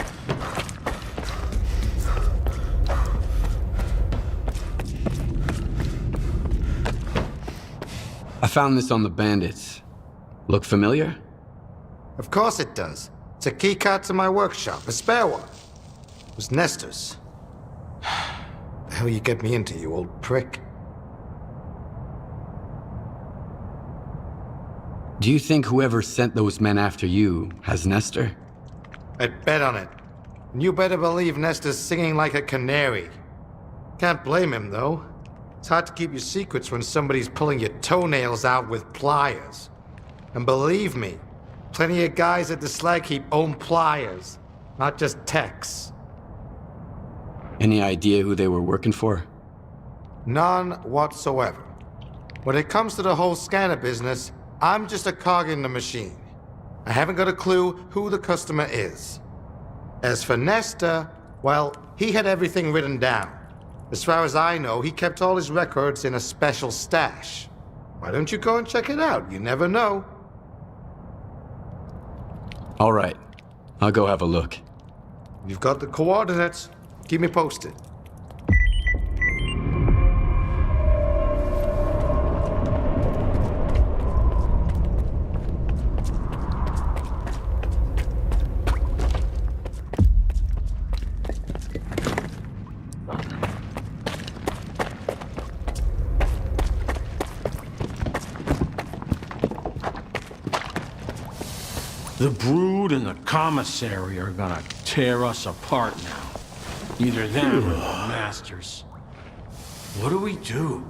I found this on the bandits. Look familiar? Of course it does. It's a keycard to my workshop, a spare one. It was Nestor's. The hell you get me into, you old prick? Do you think whoever sent those men after you has Nestor? I'd bet on it. And you better believe Nestor's singing like a canary. Can't blame him, though. It's hard to keep your secrets when somebody's pulling your toenails out with pliers. And believe me, plenty of guys at the slag heap own pliers, not just techs. Any idea who they were working for? None whatsoever. When it comes to the whole scanner business, I'm just a cog in the machine. I haven't got a clue who the customer is. As for Nestor, well, he had everything written down. As far as I know, he kept all his records in a special stash. Why don't you go and check it out? You never know. All right. I'll go have a look. You've got the coordinates. Keep me posted. The Brood and the commissary are gonna tear us apart now. Either them or the masters. What do we do?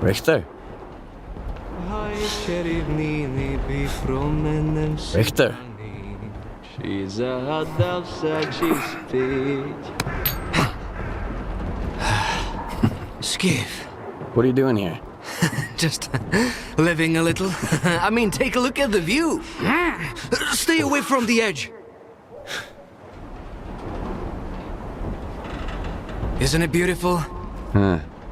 Richter? Richter? She's a hot dove, she's peach. Skiff. What are you doing here? Just living a little. I mean, take a look at the view. Stay away from the edge. Isn't it beautiful?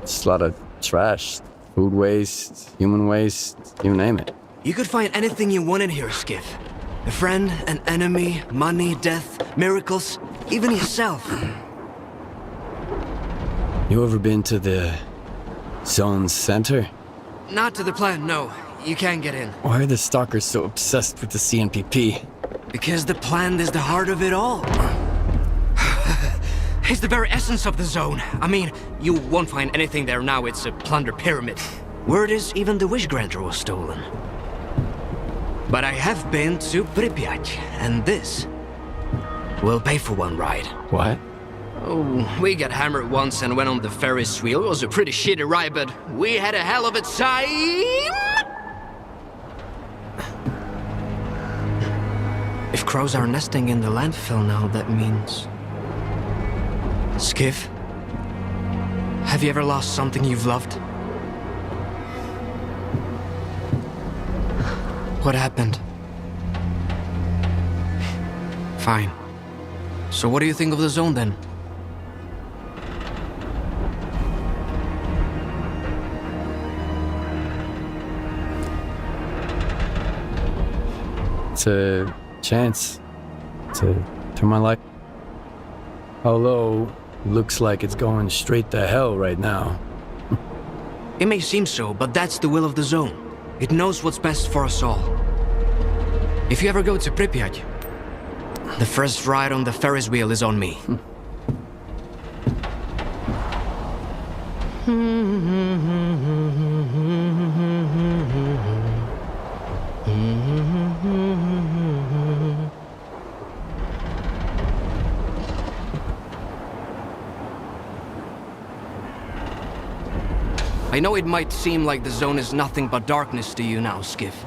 It's a lot of trash. Food waste, human waste, you name it. You could find anything you want in here, Skiff. A friend, an enemy, money, death, miracles, even yourself. You ever been to the Zone's center? Not to the plant, no. You can't get in. Why are the stalkers so obsessed with the CNPP? Because the plant is the heart of it all. It's the very essence of the zone. I mean, you won't find anything there now. It's a plunder pyramid. Word is even the wish granter was stolen. But I have been to Pripyat, and this will pay for one ride. What? Oh, we got hammered once and went on the Ferris wheel. It was a pretty shitty ride, but we had a hell of a time! If crows are nesting in the landfill now, that means... Skiff? Have you ever lost something you've loved? What happened? Fine. So what do you think of the zone then? It's a chance to turn my life. Although, looks like it's going straight to hell right now. It may seem so, but that's the will of the zone. It knows what's best for us all. If you ever go to Pripyat, the first ride on the Ferris wheel is on me. I know it might seem like the zone is nothing but darkness to you now, Skiff.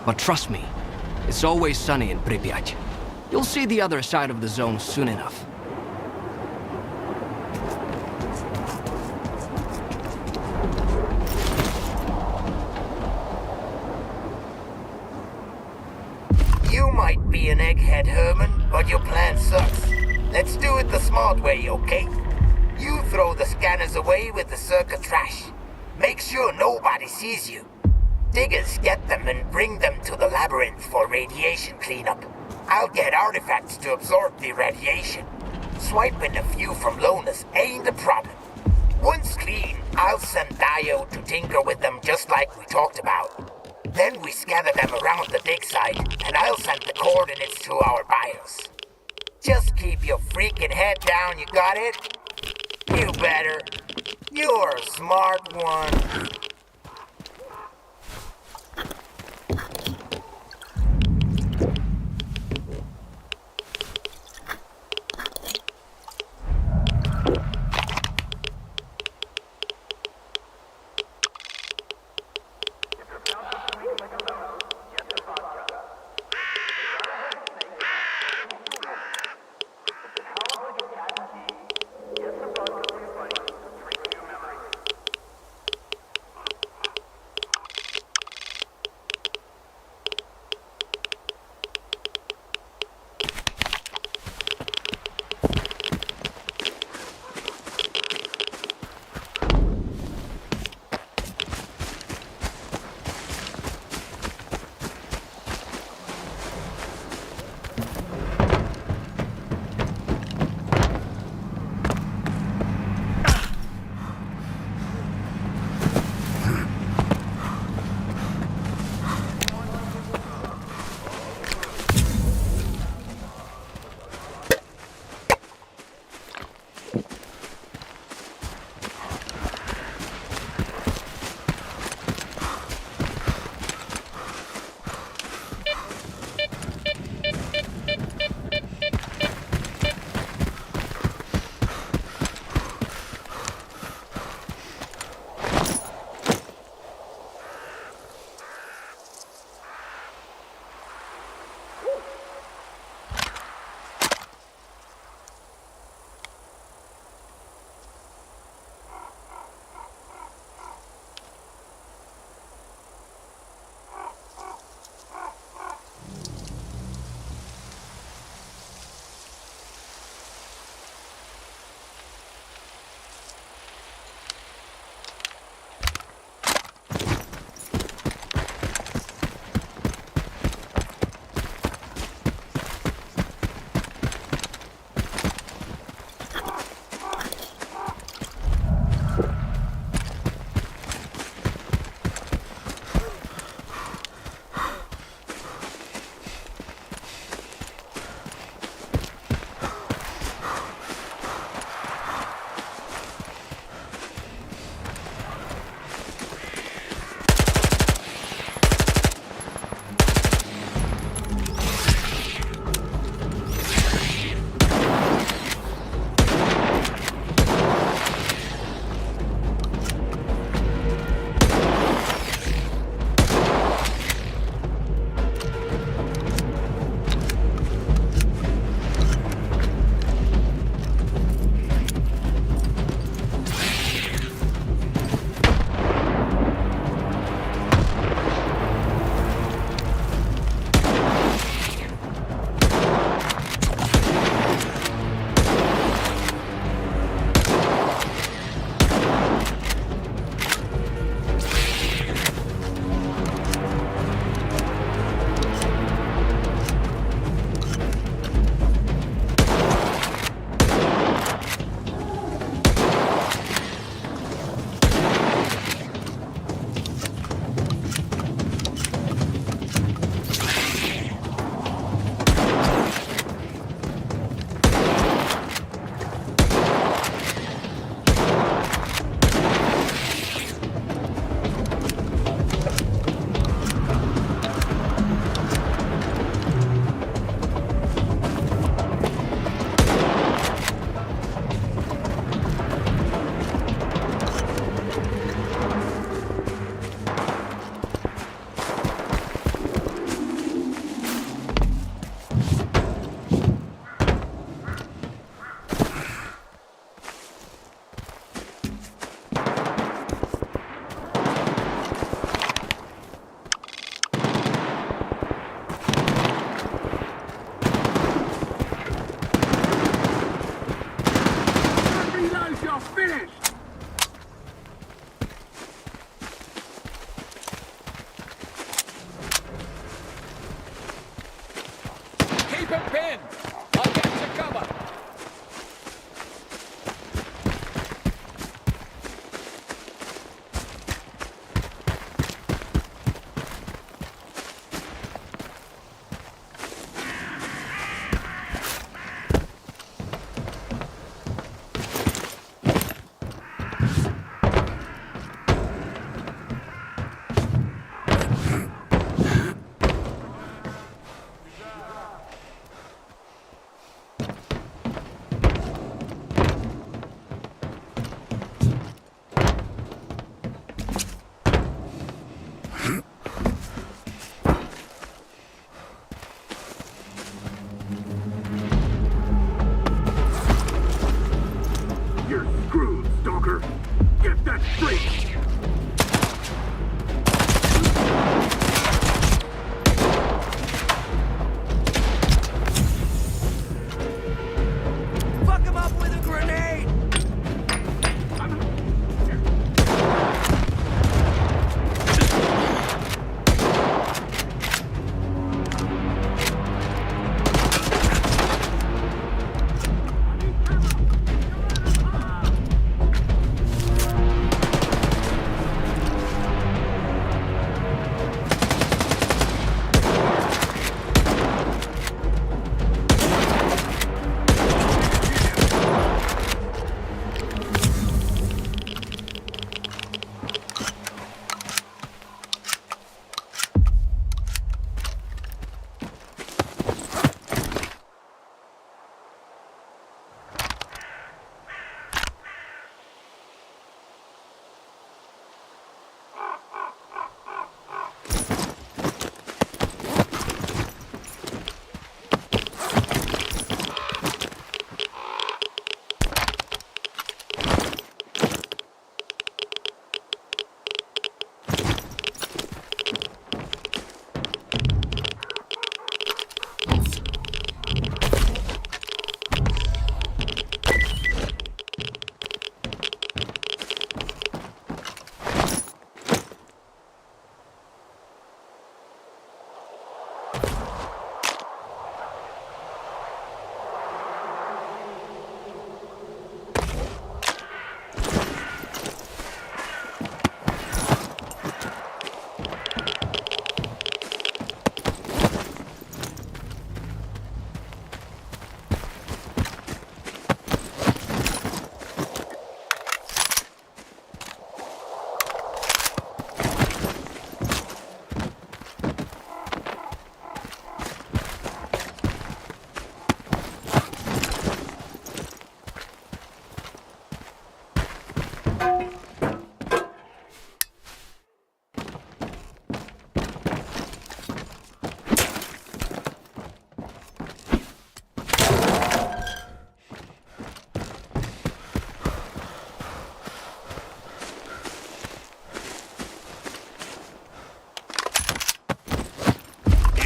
But trust me, it's always sunny in Pripyat. You'll see the other side of the zone soon enough. You might be an egghead, Herman, but your plan sucks. Let's do it the smart way, okay? You throw the scanners away with the S.T.A.L.K.E.R trash. Make sure nobody sees you. Diggers get them and bring them to the labyrinth for radiation cleanup. I'll get artifacts to absorb the radiation. Swiping a few from loners ain't a problem. Once clean, I'll send Dio to tinker with them just like we talked about. Then we scatter them around the dig site, and I'll send the coordinates to our buyers. Just keep your freaking head down, you got it? You better. You're a smart one. finished! Keep him pinned! I'll get you cover! You're screwed, Stalker! Get that straight! Fuck him up with a grenade!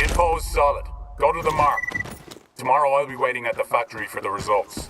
Info's solid. Go to the mark. Tomorrow I'll be waiting at the factory for the results.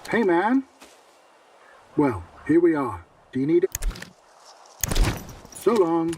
Hey, man. Well, here we are. Do you need it? So long.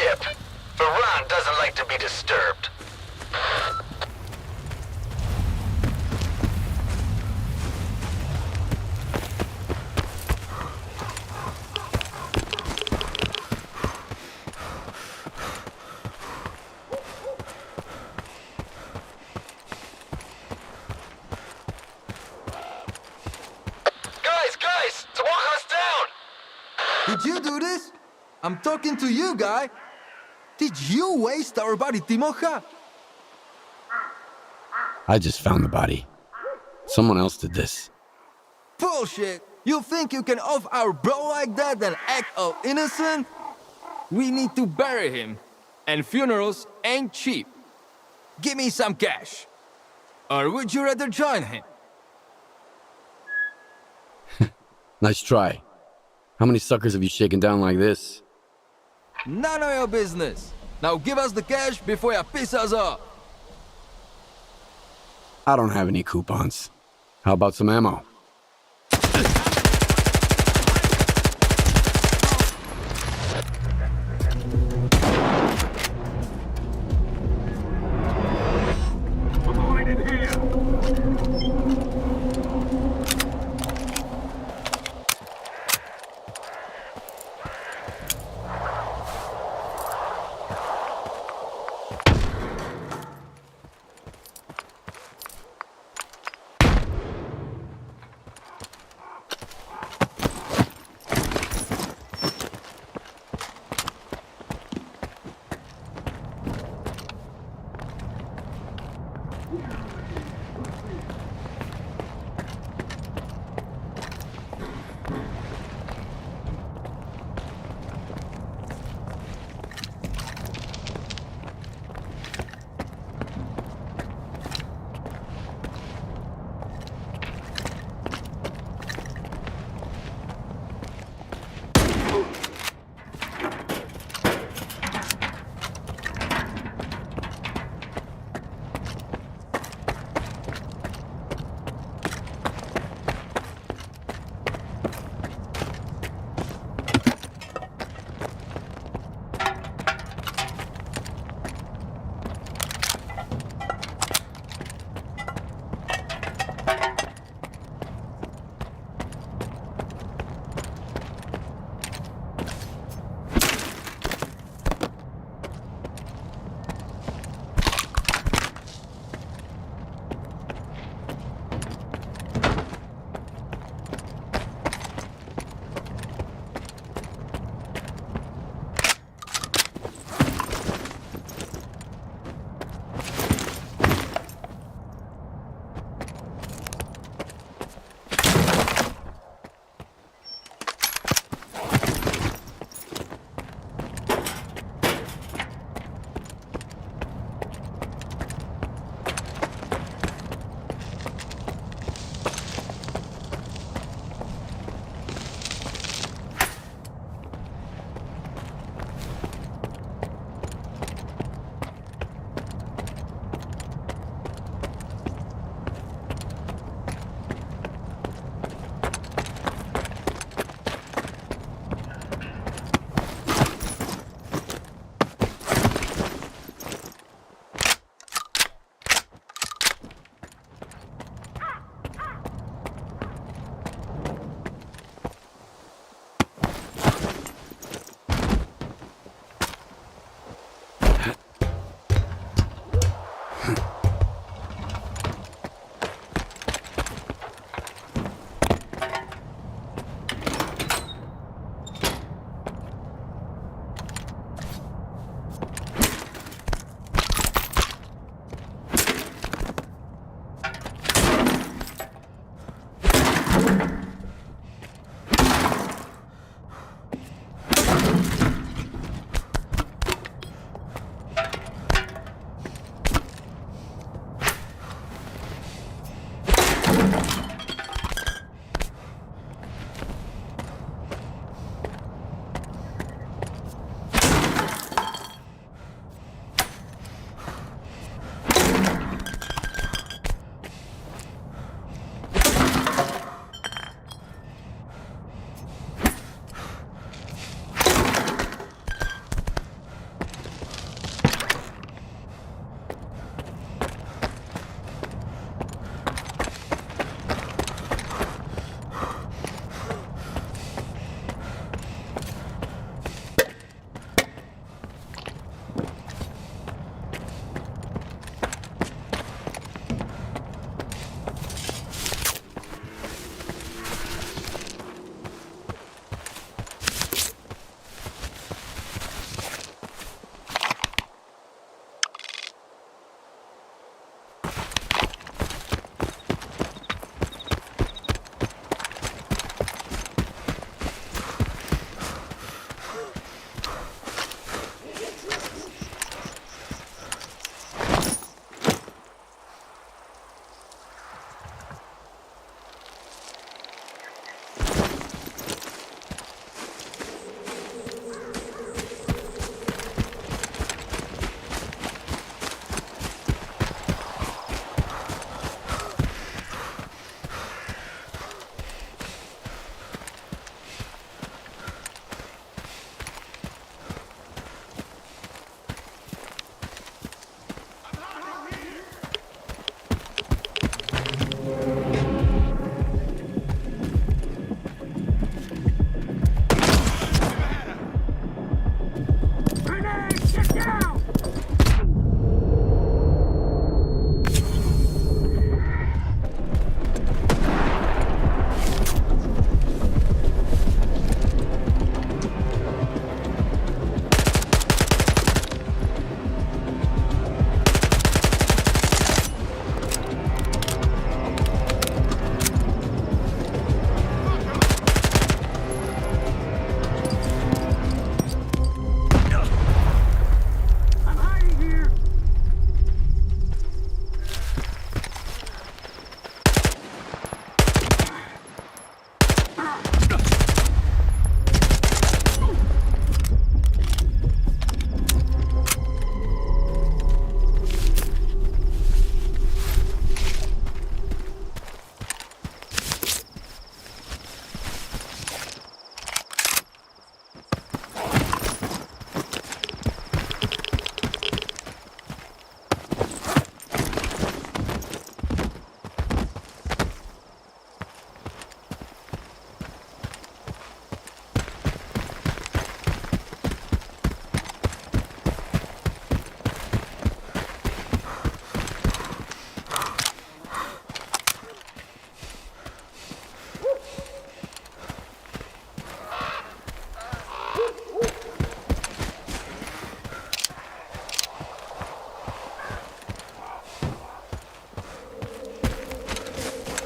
ship. Varan doesn't like to be disturbed. Guys! Timocha's down! Did you do this? I'm talking to you, guy. Did you waste our body, Timocha? I just found the body. Someone else did this. Bullshit! You think you can off our bro like that and act all innocent? We need to bury him. And funerals ain't cheap. Give me some cash. Or would you rather join him? Nice try. How many suckers have you shaken down like this? None of your business. Now give us the cash before you piss us off. I don't have any coupons. How about some ammo?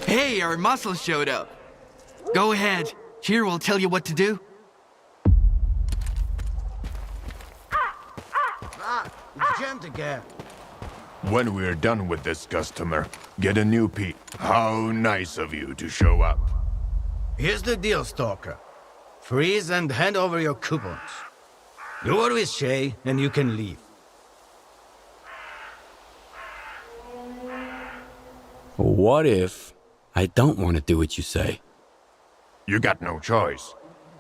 Hey, our muscle showed up. Go ahead. Here will tell you what to do. It's jammed again. When we're done with this customer, get a new piece. How nice of you to show up. Here's the deal, Stalker. Freeze and hand over your coupons. Do it with Shay, and you can leave. What if I don't want to do what you say? You got no choice.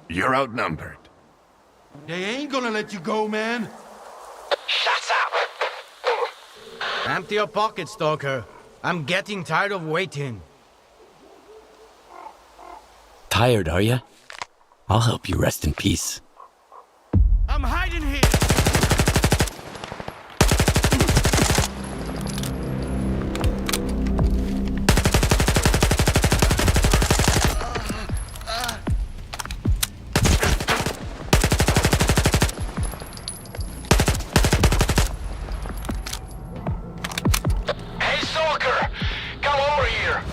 You're outnumbered. They ain't gonna let you go, man. Shut up! Empty your pocket, Stalker. I'm getting tired of waiting. Tired, are you? I'll help you rest in peace. I'm hiding here. Hey, Stalker! Come over here!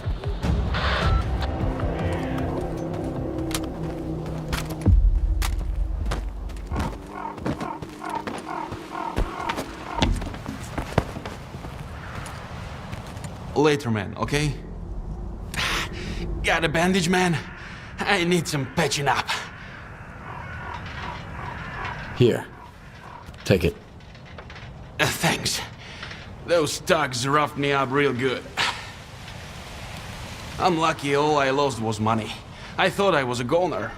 Later, man, okay? Got a bandage, man? I need some patching up. Here. Take it. Thanks. Those thugs roughed me up real good. I'm lucky all I lost was money. I thought I was a goner.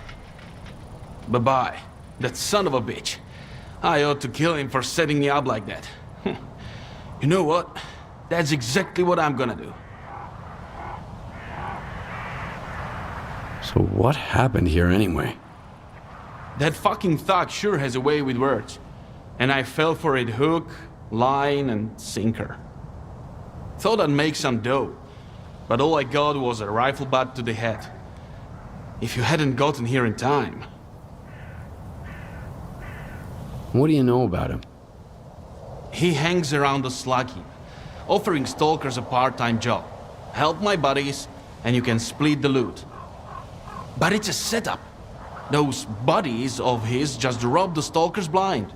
Bye-bye. That son of a bitch. I ought to kill him for setting me up like that. You know what? That's exactly what I'm gonna do. So what happened here anyway? That fucking thug sure has a way with words. And I fell for it hook, line, and sinker. Thought I'd make some dough, but all I got was a rifle butt to the head. If you hadn't gotten here in time... What do you know about him? He hangs around the slug heap, offering stalkers a part-time job. Help my buddies, and you can split the loot. But it's a setup. Those buddies of his just rob the stalkers blind.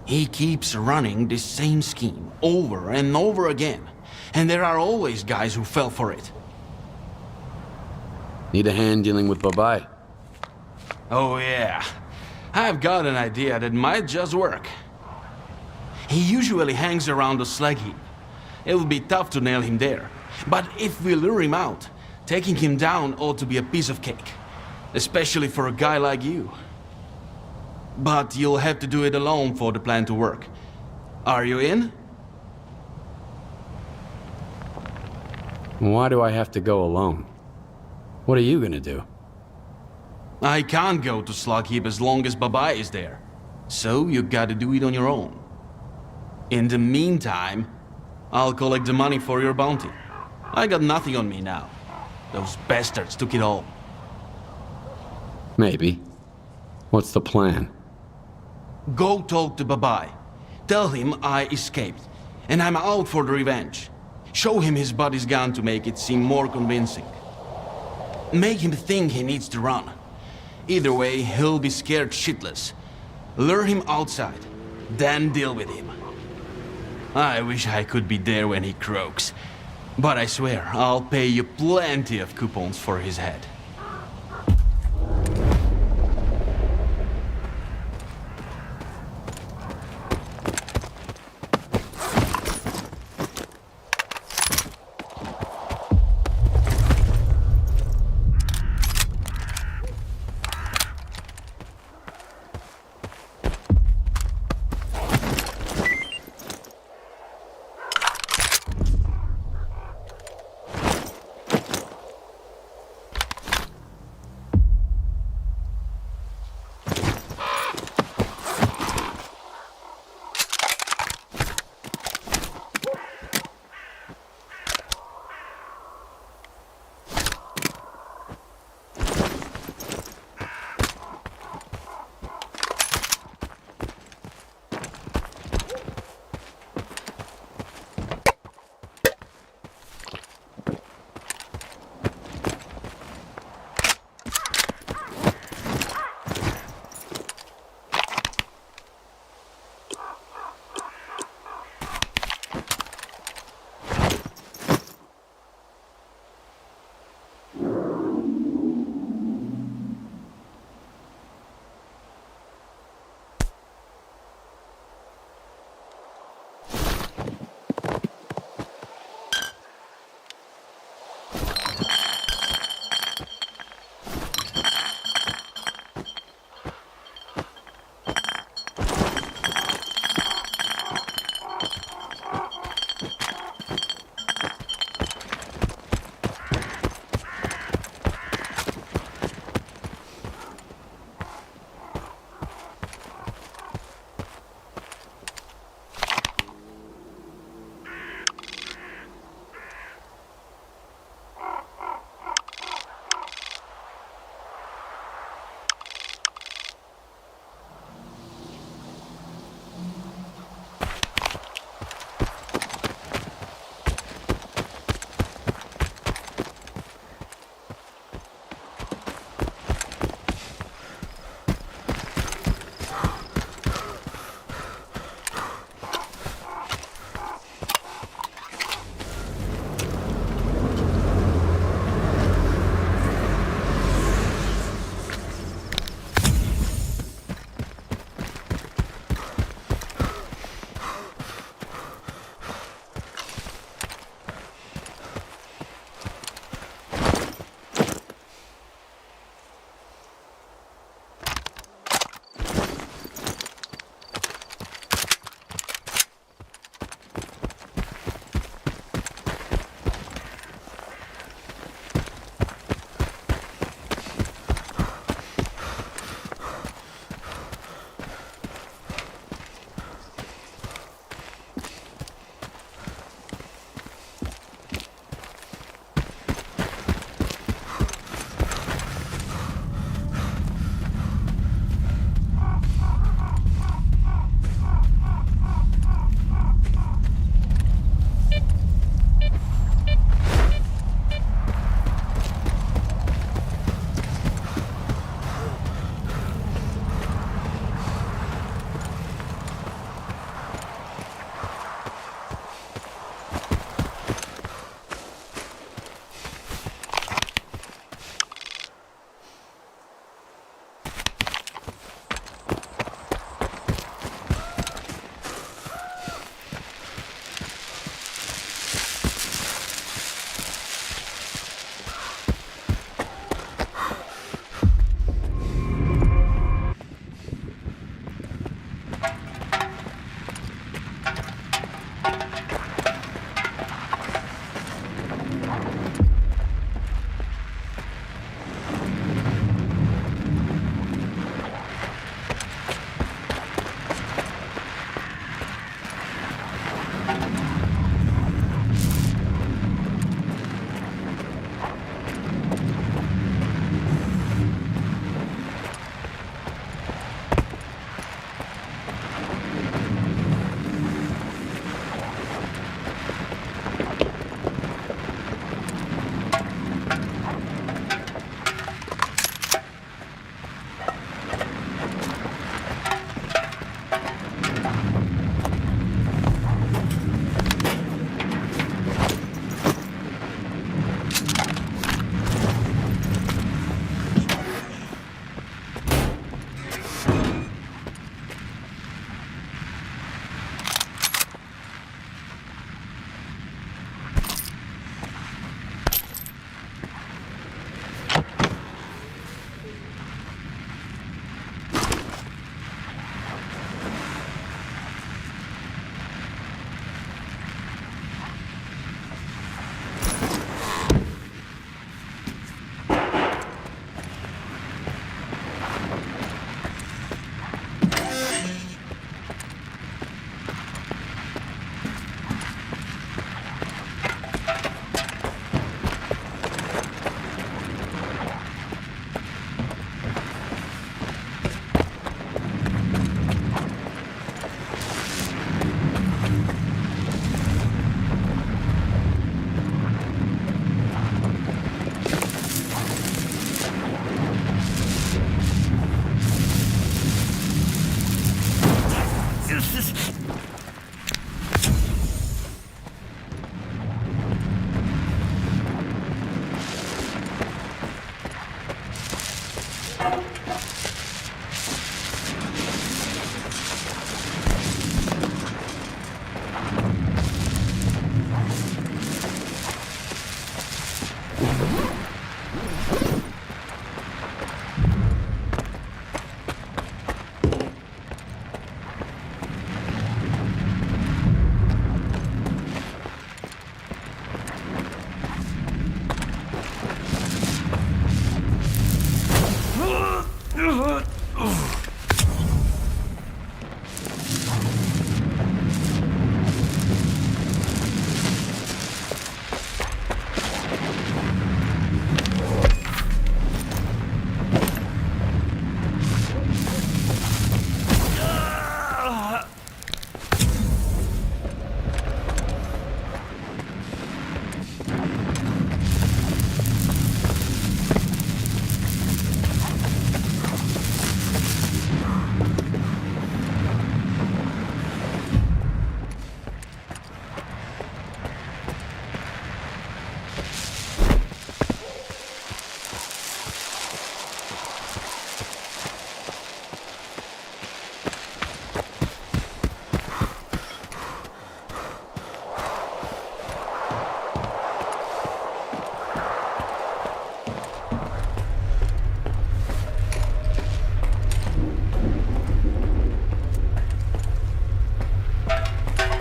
He keeps running the same scheme over and over again, and there are always guys who fell for it. Need a hand dealing with Babai? Oh yeah, I've got an idea that might just work. He usually hangs around the slag heap. It'll be tough to nail him there, but if we lure him out, taking him down ought to be a piece of cake, especially for a guy like you. But you'll have to do it alone for the plan to work. Are you in? Why do I have to go alone? What are you gonna do? I can't go to Slug Heap as long as Babai is there. So you gotta do it on your own. In the meantime, I'll collect the money for your bounty. I got nothing on me now. Those bastards took it all. Maybe. What's the plan? Go talk to Babai. Tell him I escaped, and I'm out for the revenge. Show him his body's gone to make it seem more convincing. Make him think he needs to run. Either way, he'll be scared shitless. Lure him outside, then deal with him. I wish I could be there when he croaks. But I swear, I'll pay you plenty of coupons for his head.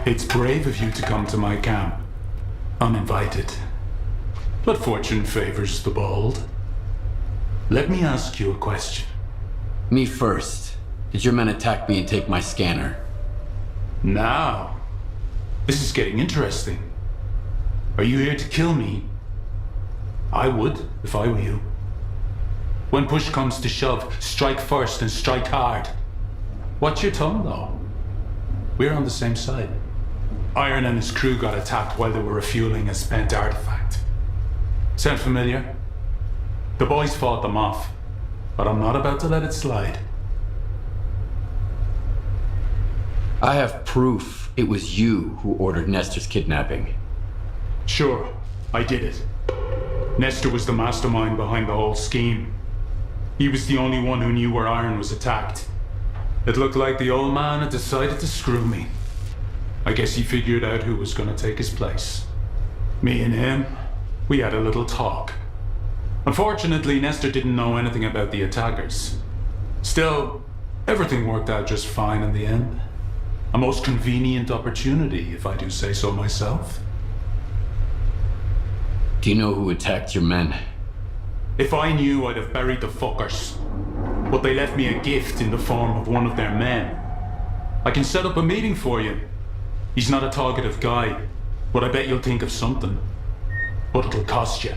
It's brave of you to come to my camp, uninvited. But fortune favors the bold. Let me ask you a question. Me first. Did your men attack me and take my scanner? Now, this is getting interesting. Are you here to kill me? I would, if I were you. When push comes to shove, strike first and strike hard. Watch your tongue, though. We're on the same side. Iron and his crew got attacked while they were refueling a spent artifact. Sound familiar? The boys fought them off, but I'm not about to let it slide. I have proof it was you who ordered Nestor's kidnapping. Sure, I did it. Nestor was the mastermind behind the whole scheme. He was the only one who knew where Iron was attacked. It looked like the old man had decided to screw me. I guess he figured out who was gonna take his place. Me and him, we had a little talk. Unfortunately, Nestor didn't know anything about the attackers. Still, everything worked out just fine in the end. A most convenient opportunity, if I do say so myself. Do you know who attacked your men? If I knew, I'd have buried the fuckers. But they left me a gift in the form of one of their men. I can set up a meeting for you. He's not a talkative guy, but I bet you'll think of something. But it'll cost you.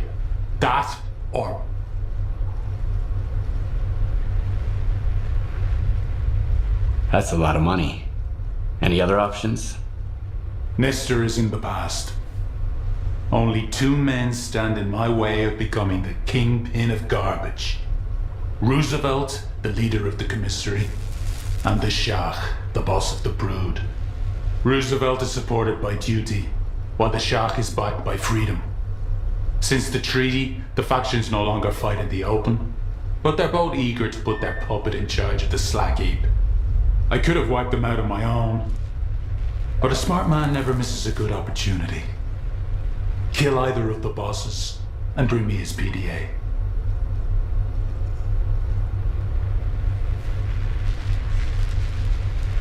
That or... That's a lot of money. Any other options? Nestor is in the past. Only two men stand in my way of becoming the kingpin of garbage. Roosevelt, the leader of the commissary, and the Shah, the boss of the brood. Roosevelt is supported by duty, while the Shah is backed by freedom. Since the treaty, the factions no longer fight in the open, but they're both eager to put their puppet in charge of the slack heap. I could have wiped them out on my own, but a smart man never misses a good opportunity. Kill either of the bosses, and bring me his PDA.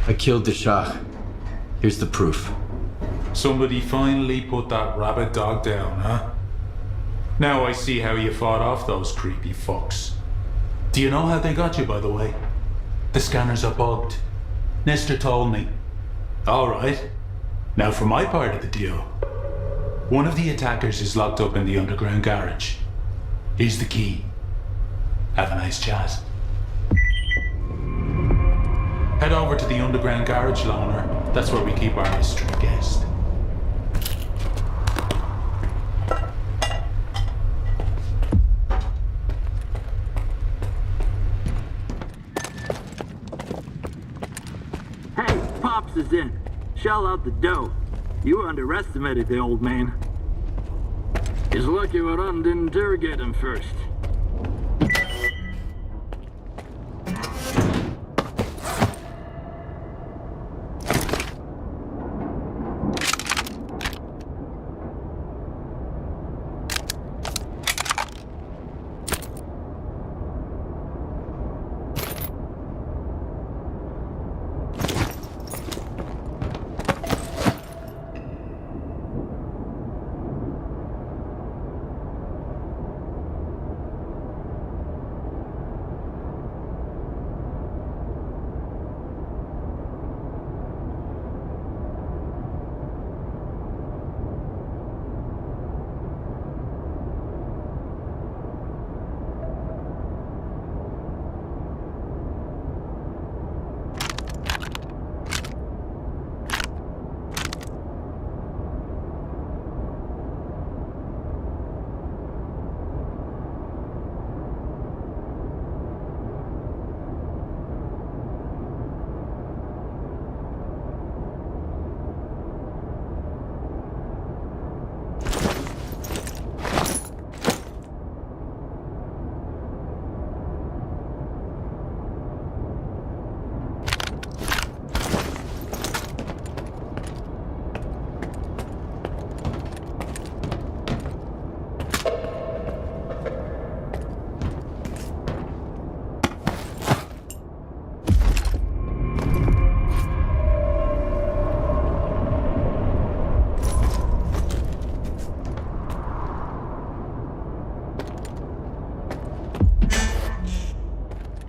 I killed the Shah. Here's the proof. Somebody finally put that rabid dog down, huh? Now I see how you fought off those creepy fucks. Do you know how they got you, by the way? The scanners are bugged. Nestor told me. All right. Now for my part of the deal. One of the attackers is locked up in the underground garage. Here's the key. Have a nice chat. Head over to the underground garage, Loner. That's where we keep our mystery guest. Hey, Pops is in. Shell out the dough. You underestimated the old man. He's lucky Waran didn't interrogate him first.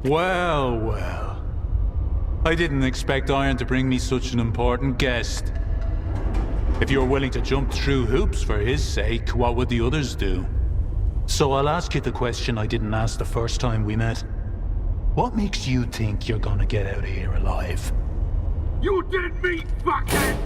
Well, well. I didn't expect Iron to bring me such an important guest. If you're willing to jump through hoops for his sake, what would the others do? So I'll ask you the question I didn't ask the first time we met. What makes you think you're gonna get out of here alive? You did me, fuckhead!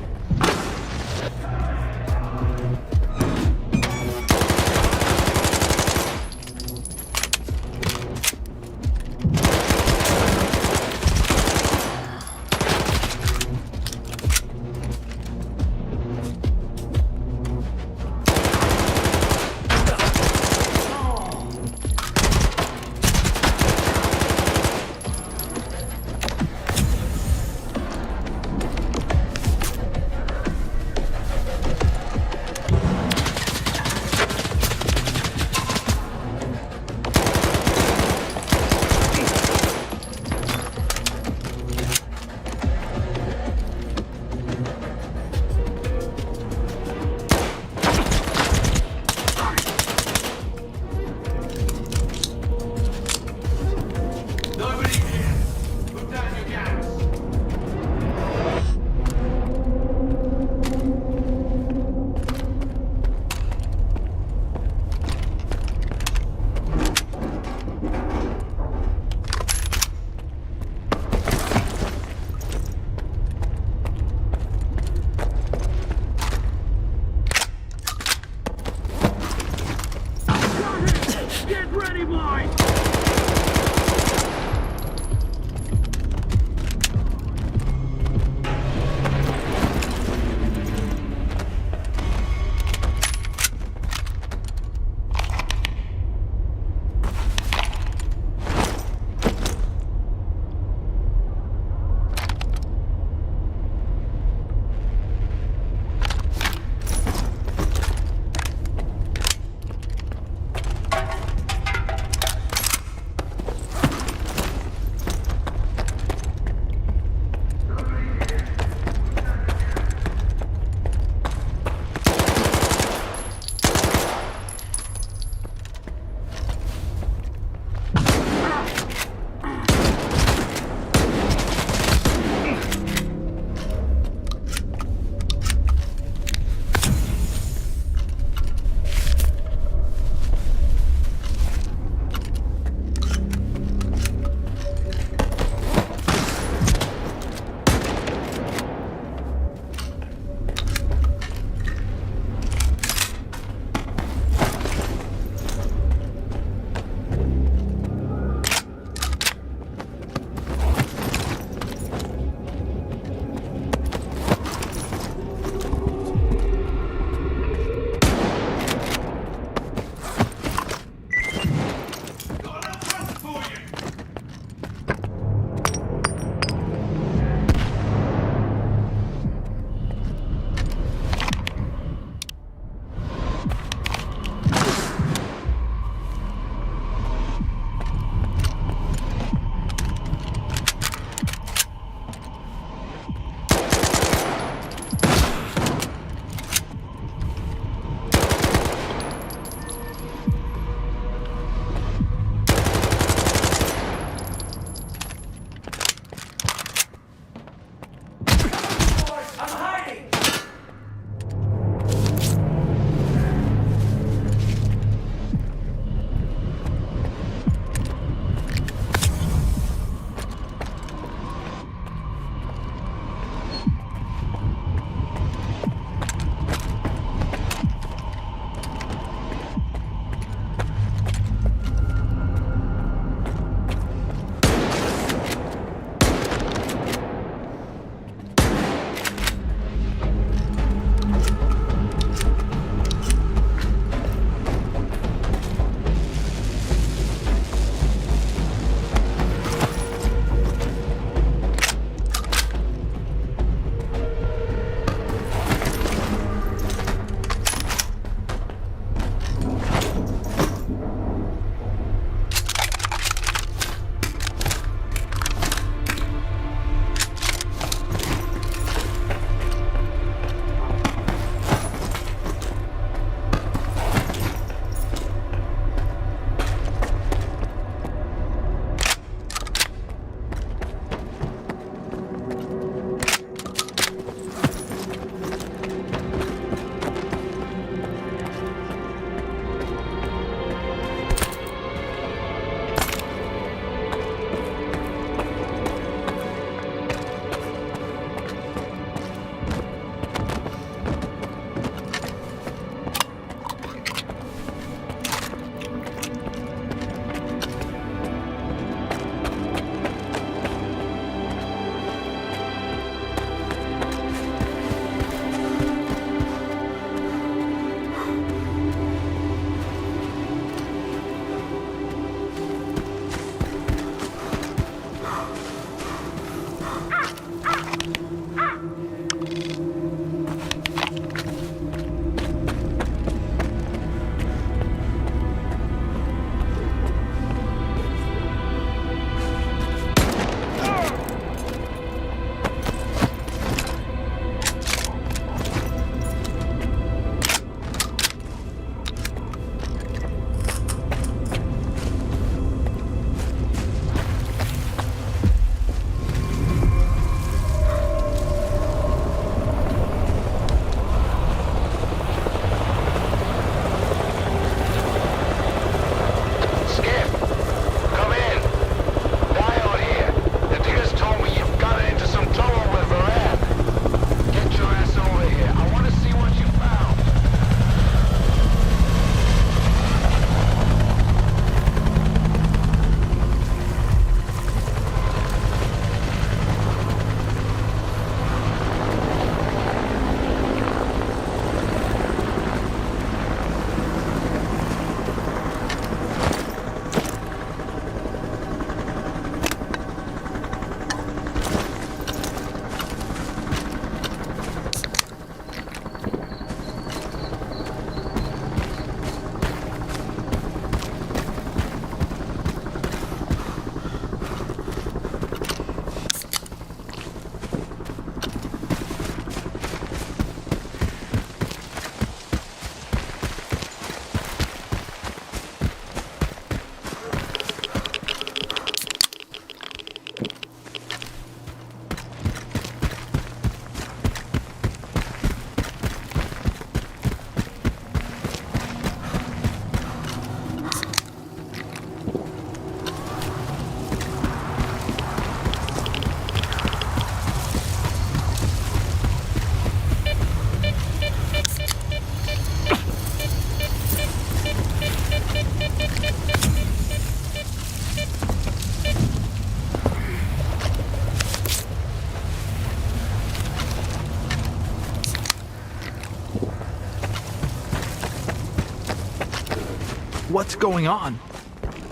What's going on?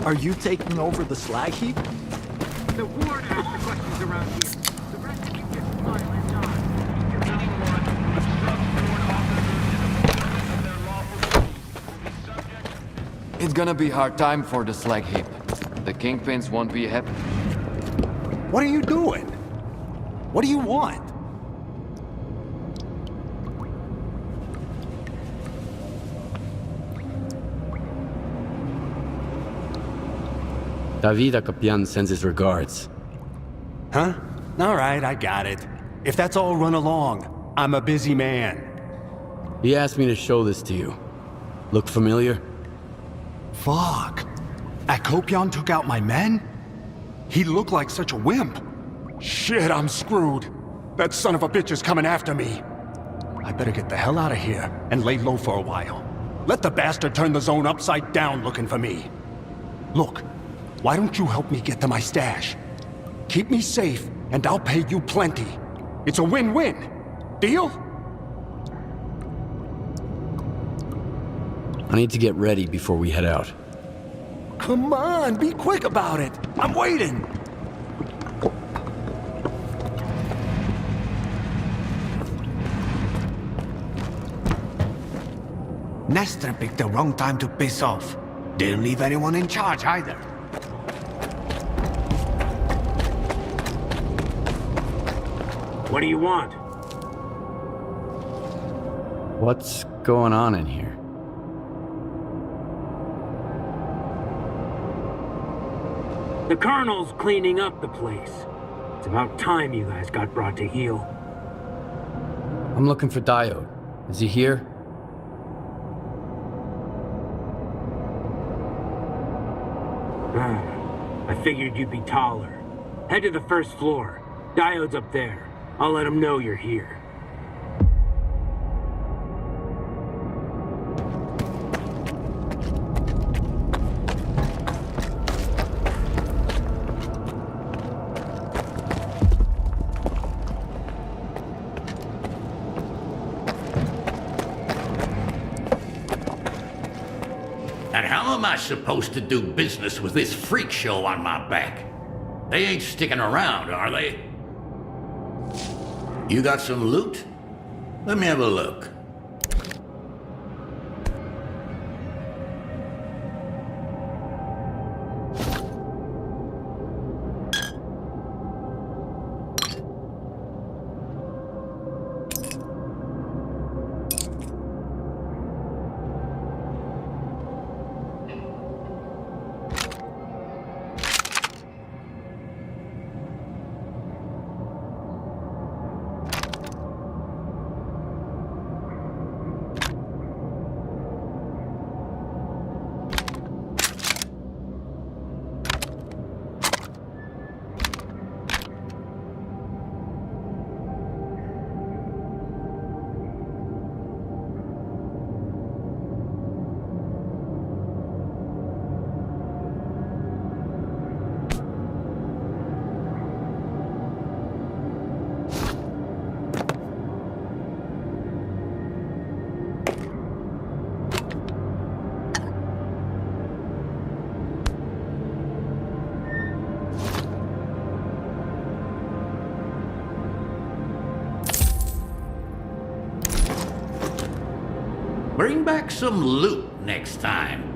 Are you taking over the slag heap? The ward asks the questions around here. The rest of you just smile and nod. It's gonna be hard time for the slag heap. The kingpins won't be happy. What are you doing? What do you want? David Capian sends his regards. Huh? All right, I got it. If that's all, run along. I'm a busy man. He asked me to show this to you. Look familiar? Fuck. Akopion took out my men? He looked like such a wimp. Shit, I'm screwed. That son of a bitch is coming after me. I better get the hell out of here and lay low for a while. Let the bastard turn the zone upside down looking for me. Look, why don't you help me get to my stash? Keep me safe, and I'll pay you plenty. It's a win-win. Deal? I need to get ready before we head out. Come on, be quick about it. I'm waiting. Nestor picked the wrong time to piss off. Didn't leave anyone in charge either. What do you want? What's going on in here? The Colonel's cleaning up the place. It's about time you guys got brought to heel. I'm looking for Diode. Is he here? I figured you'd be taller. Head to the first floor. Diode's up there. I'll let him know you're here. And how am I supposed to do business with this freak show on my back? They ain't sticking around, are they? You got some loot? Let me have a look. Bring back some loot next time.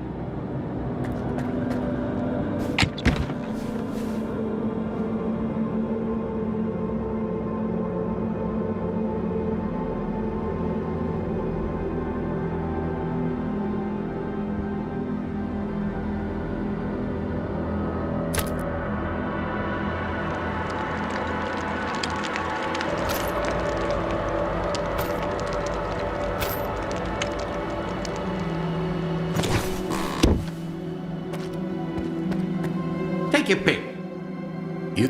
Take your pick. You...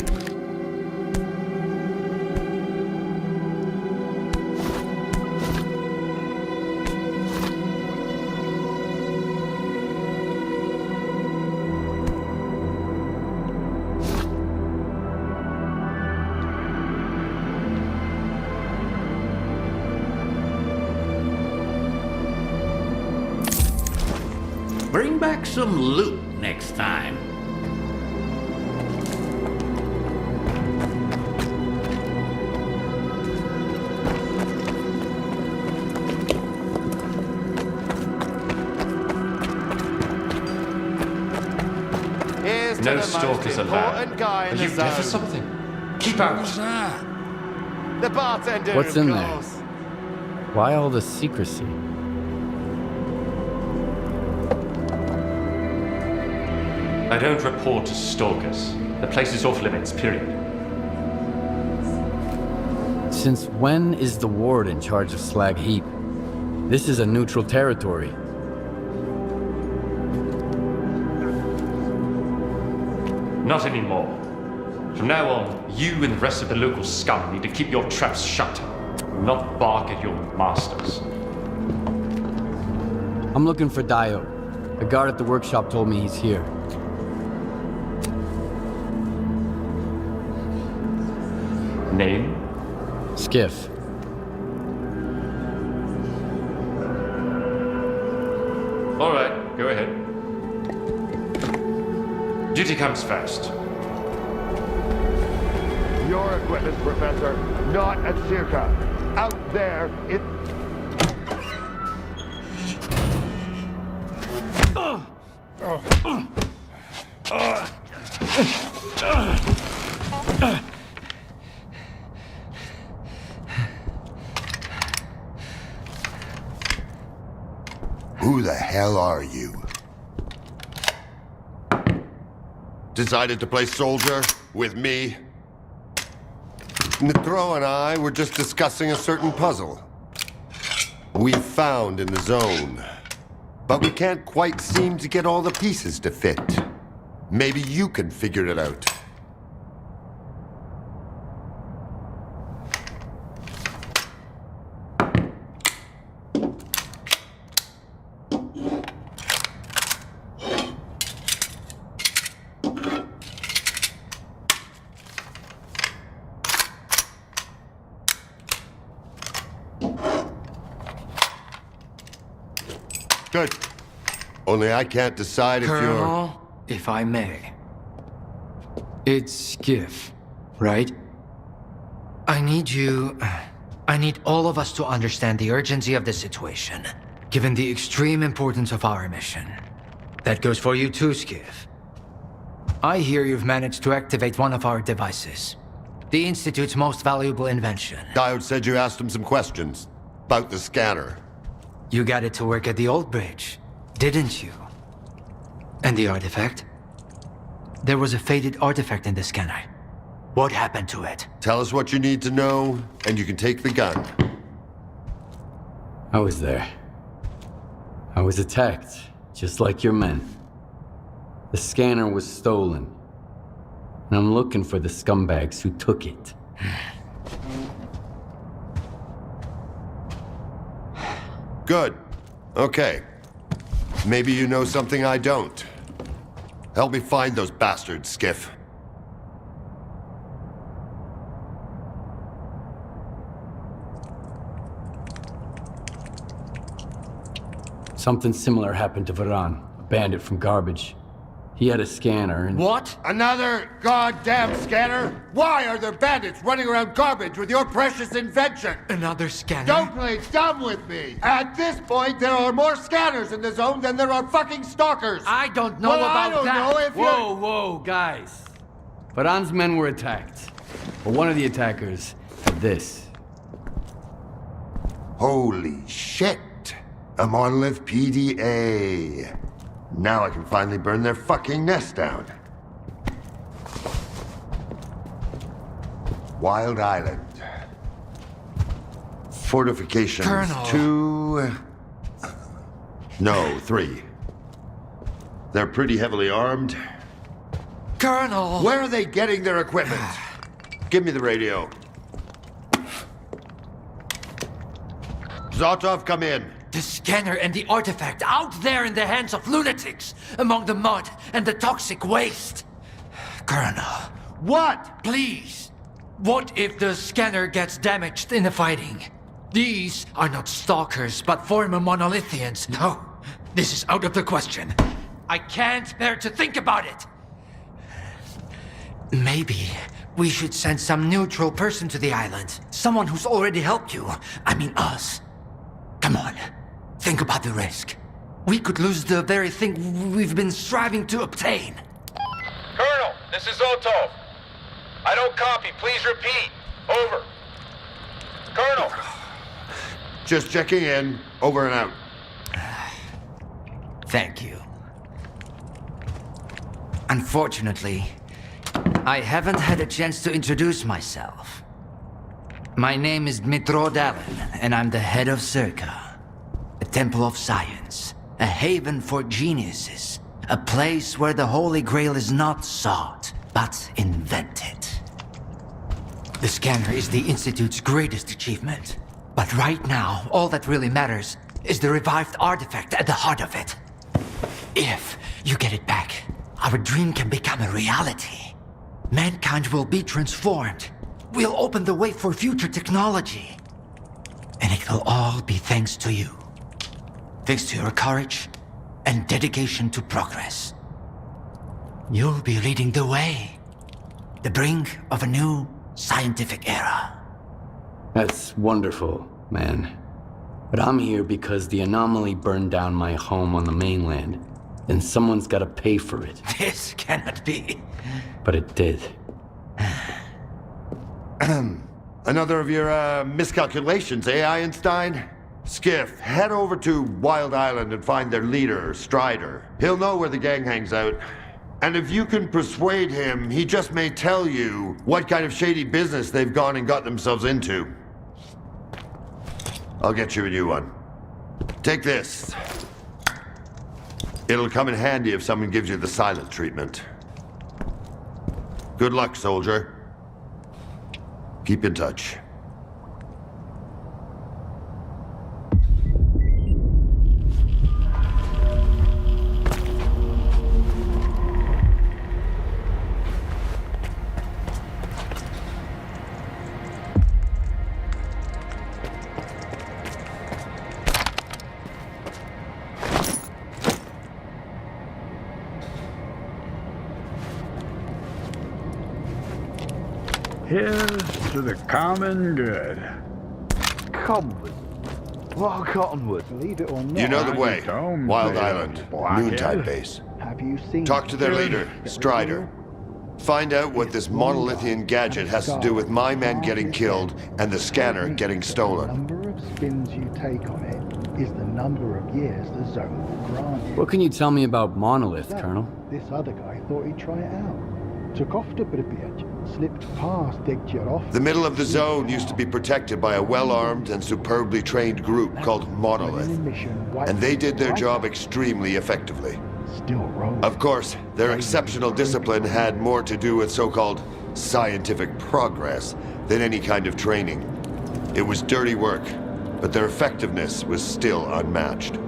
Bring back some loot next time. Here's No to the stalkers most allowed. important guy in Are the you zone. deaf or something? Keep out. What's that? The bartender, What's of in there? course. Why all the secrecy? I don't report to stalkers. The place is off limits, period. Since when is the ward in charge of S.T.A.L.K.E.R? This is a neutral territory. Not anymore. From now on, you and the rest of the local scum need to keep your traps shut. Not bark at your masters. I'm looking for Dio. A guard at the workshop told me he's here. Name? Skiff. All right, go ahead. Duty comes first. Your equipment, Professor, not at S.T.A.L.K.E.R. Out there, it... Who the hell are you? Decided to play soldier with me? Nitro and I were just discussing a certain puzzle we found in the zone. But we can't quite seem to get all the pieces to fit. Maybe you can figure it out. Good. Only I can't decide if you're... Colonel, if I may. It's Skiff, right? I need all of us to understand the urgency of the situation, given the extreme importance of our mission. That goes for you too, Skiff. I hear you've managed to activate one of our devices. The Institute's most valuable invention. Diode said you asked him some questions about the scanner. You got it to work at the old bridge, didn't you? And the artifact? There was a faded artifact in the scanner. What happened to it? Tell us what you need to know, and you can take the gun. I was there. I was attacked, just like your men. The scanner was stolen. And I'm looking for the scumbags who took it. Good. Okay. Maybe you know something I don't. Help me find those bastards, Skiff. Something similar happened to Varan, a bandit from Garbage. He had a scanner and... What? Another goddamn scanner? Why are there bandits running around Garbage with your precious invention? Another scanner? Don't play dumb with me! At this point, there are more scanners in the zone than there are fucking stalkers! I don't know well, about I don't that! know if Whoa, guys. Varan's men were attacked. But one of the attackers had this. Holy shit! A monolith PDA. Now I can finally burn their fucking nest down. Wild Island. Fortifications. Colonel. 2... No, 3. They're pretty heavily armed. Colonel! Where are they getting their equipment? Give me the radio. Zotov, come in. The scanner and the artifact out there in the hands of lunatics, among the mud and the toxic waste. Colonel. What? Please. What if the scanner gets damaged in the fighting? These are not stalkers, but former monolithians. No. This is out of the question. I can't bear to think about it. Maybe we should send some neutral person to the island. Someone who's already helped you. I mean us. Come on. Think about the risk. We could lose the very thing we've been striving to obtain. Colonel, this is Otov. I don't copy. Please repeat. Over. Colonel. Just checking in. Over and out. Thank you. Unfortunately, I haven't had a chance to introduce myself. My name is Dmitro Dalin, and I'm the head of S.T.A.L.K.E.R, a temple of science, a haven for geniuses, a place where the Holy Grail is not sought, but invented. The scanner is the Institute's greatest achievement, but right now, all that really matters is the revived artifact at the heart of it. If you get it back, our dream can become a reality. Mankind will be transformed. We'll open the way for future technology. And it will all be thanks to you. Thanks to your courage and dedication to progress. You'll be leading the way. The brink of a new scientific era. That's wonderful, man. But I'm here because the anomaly burned down my home on the mainland, and someone's gotta pay for it. This cannot be. But it did. Another of your miscalculations, eh, Einstein? Skiff, head over to Wild Island and find their leader, Strider. He'll know where the gang hangs out. And if you can persuade him, he just may tell you what kind of shady business they've gone and got themselves into. I'll get you a new one. Take this. It'll come in handy if someone gives you the silent treatment. Good luck, soldier. Keep in touch. Here's to the common good. Cottonwood. What Cottonwood? Believe it or not. You know the way. Wild Island. Noontide base. Have you seen? Talk to their leader, Strider. Find out what this monolithian gadget has to do with my men getting killed and the scanner getting stolen. The number of spins you take on it is the number of years the zone will grant you. What can you tell me about Monolith, Colonel? This other guy thought he'd try it out. Took off to Pripyat, slipped past Degtярov. The middle of the zone used to be protected by a well-armed and superbly trained group called Monolith. And they did their job extremely effectively. Of course, their exceptional discipline had more to do with so-called scientific progress than any kind of training. It was dirty work, but their effectiveness was still unmatched.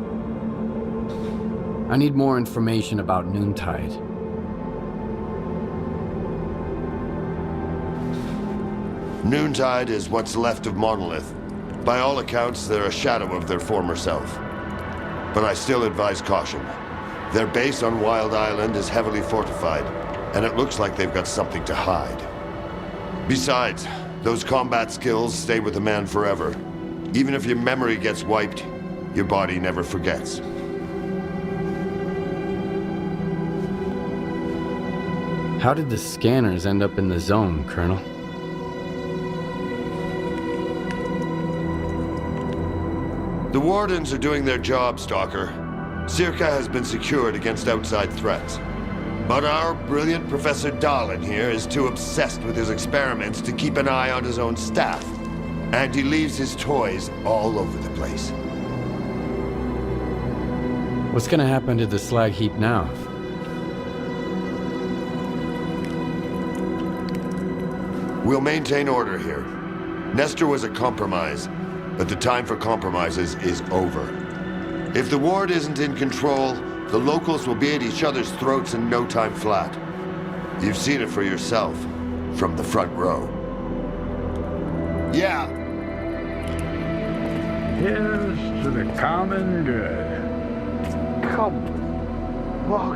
I need more information about Noontide. Noontide is what's left of Monolith. By all accounts, they're a shadow of their former self. But I still advise caution. Their base on Wild Island is heavily fortified, and it looks like they've got something to hide. Besides, those combat skills stay with a man forever. Even if your memory gets wiped, your body never forgets. How did the scanners end up in the zone, Colonel? The Wardens are doing their job, Stalker. S.T.A.L.K.E.R has been secured against outside threats. But our brilliant Professor Dalin here is too obsessed with his experiments to keep an eye on his own staff. And he leaves his toys all over the place. What's gonna happen to the slag heap now? We'll maintain order here. Nestor was a compromise, but the time for compromises is over. If the ward isn't in control, the locals will be at each other's throats in no time flat. You've seen it for yourself, from the front row. Yeah. Here's to the common good.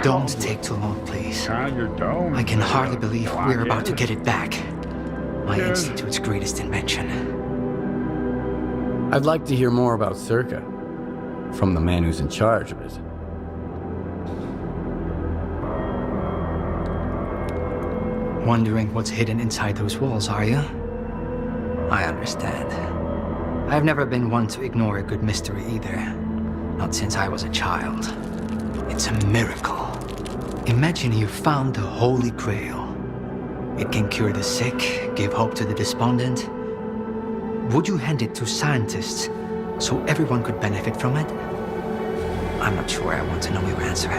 Don't take too long, please. Your dome. I can hardly believe we're about to get it back. My Institute's greatest invention. I'd like to hear more about S.T.A.L.K.E.R. from the man who's in charge of it. Wondering what's hidden inside those walls, are you? I understand. I've never been one to ignore a good mystery either. Not since I was a child. It's a miracle. Imagine you found the Holy Grail. It can cure the sick, give hope to the despondent. Would you hand it to scientists so everyone could benefit from it? I'm not sure I want to know your answer.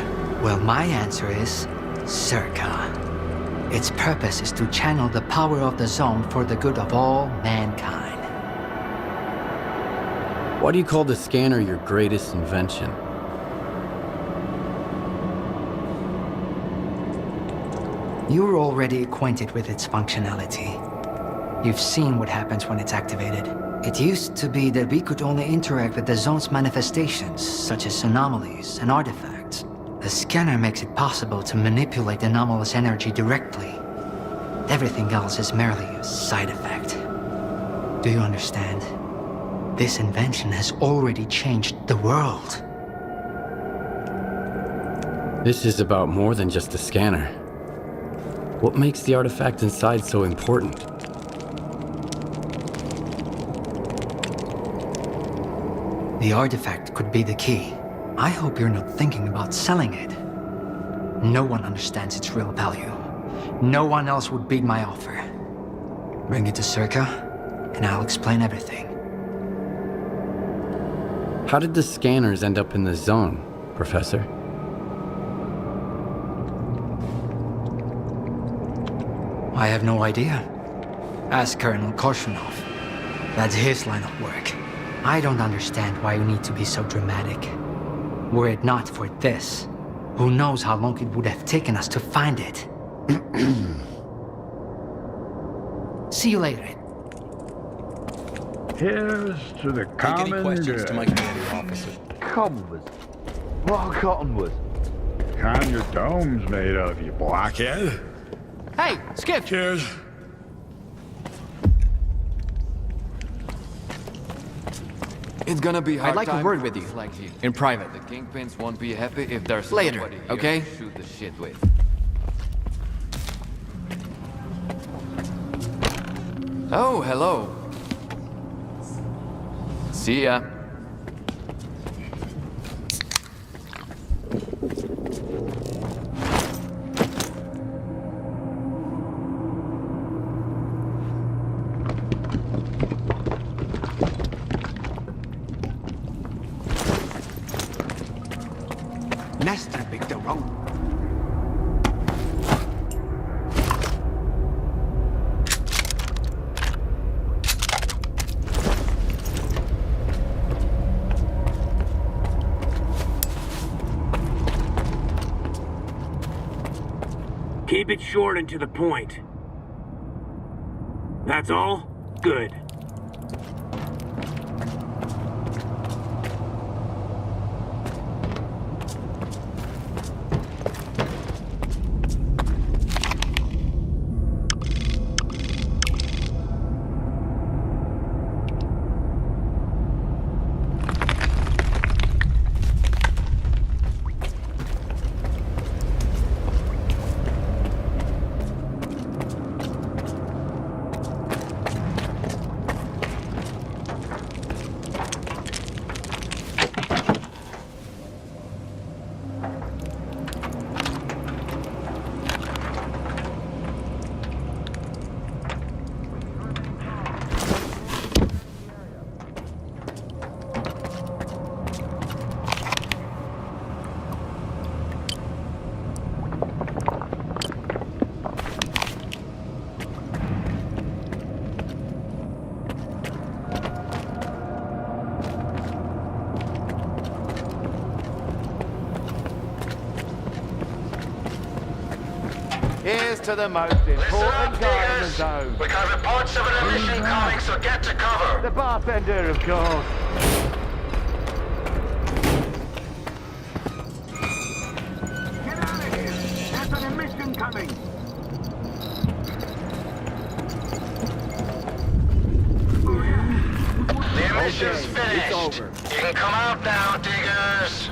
Well, my answer is S.T.A.L.K.E.R. Its purpose is to channel the power of the zone for the good of all mankind. Why do you call the scanner your greatest invention? You're already acquainted with its functionality. You've seen what happens when it's activated. It used to be that we could only interact with the zone's manifestations, such as anomalies and artifacts. The scanner makes it possible to manipulate anomalous energy directly. Everything else is merely a side effect. Do you understand? This invention has already changed the world. This is about more than just a scanner. What makes the artifact inside so important? The artifact could be the key. I hope you're not thinking about selling it. No one understands its real value. No one else would beat my offer. Bring it to S.T.A.L.K.E.R, and I'll explain everything. How did the scanners end up in the zone, Professor? I have no idea. Ask Colonel Korshunov. That's his line of work. I don't understand why you need to be so dramatic. Were it not for this, who knows how long it would have taken us to find it. See you later. Here's to the common good. Any questions to my commander officer? Cottonwood. What cottonwood? Kind your dome's made of, you blockhead. Hey, Skip! Cheers. It's gonna be hard. I'd like a time word with you. Like you. In private. The Kingpins won't be happy if there's Later, somebody here okay? to shoot the shit with. Oh, hello. See ya. Nestor picked the wrong. Keep it short and to the point. That's all? Good. Here's to the most important guy in the zone. We got reports of an emission coming, so get to cover. The bartender, of course. incoming! The mission's Okay, finished. it's over. You can come out now, diggers.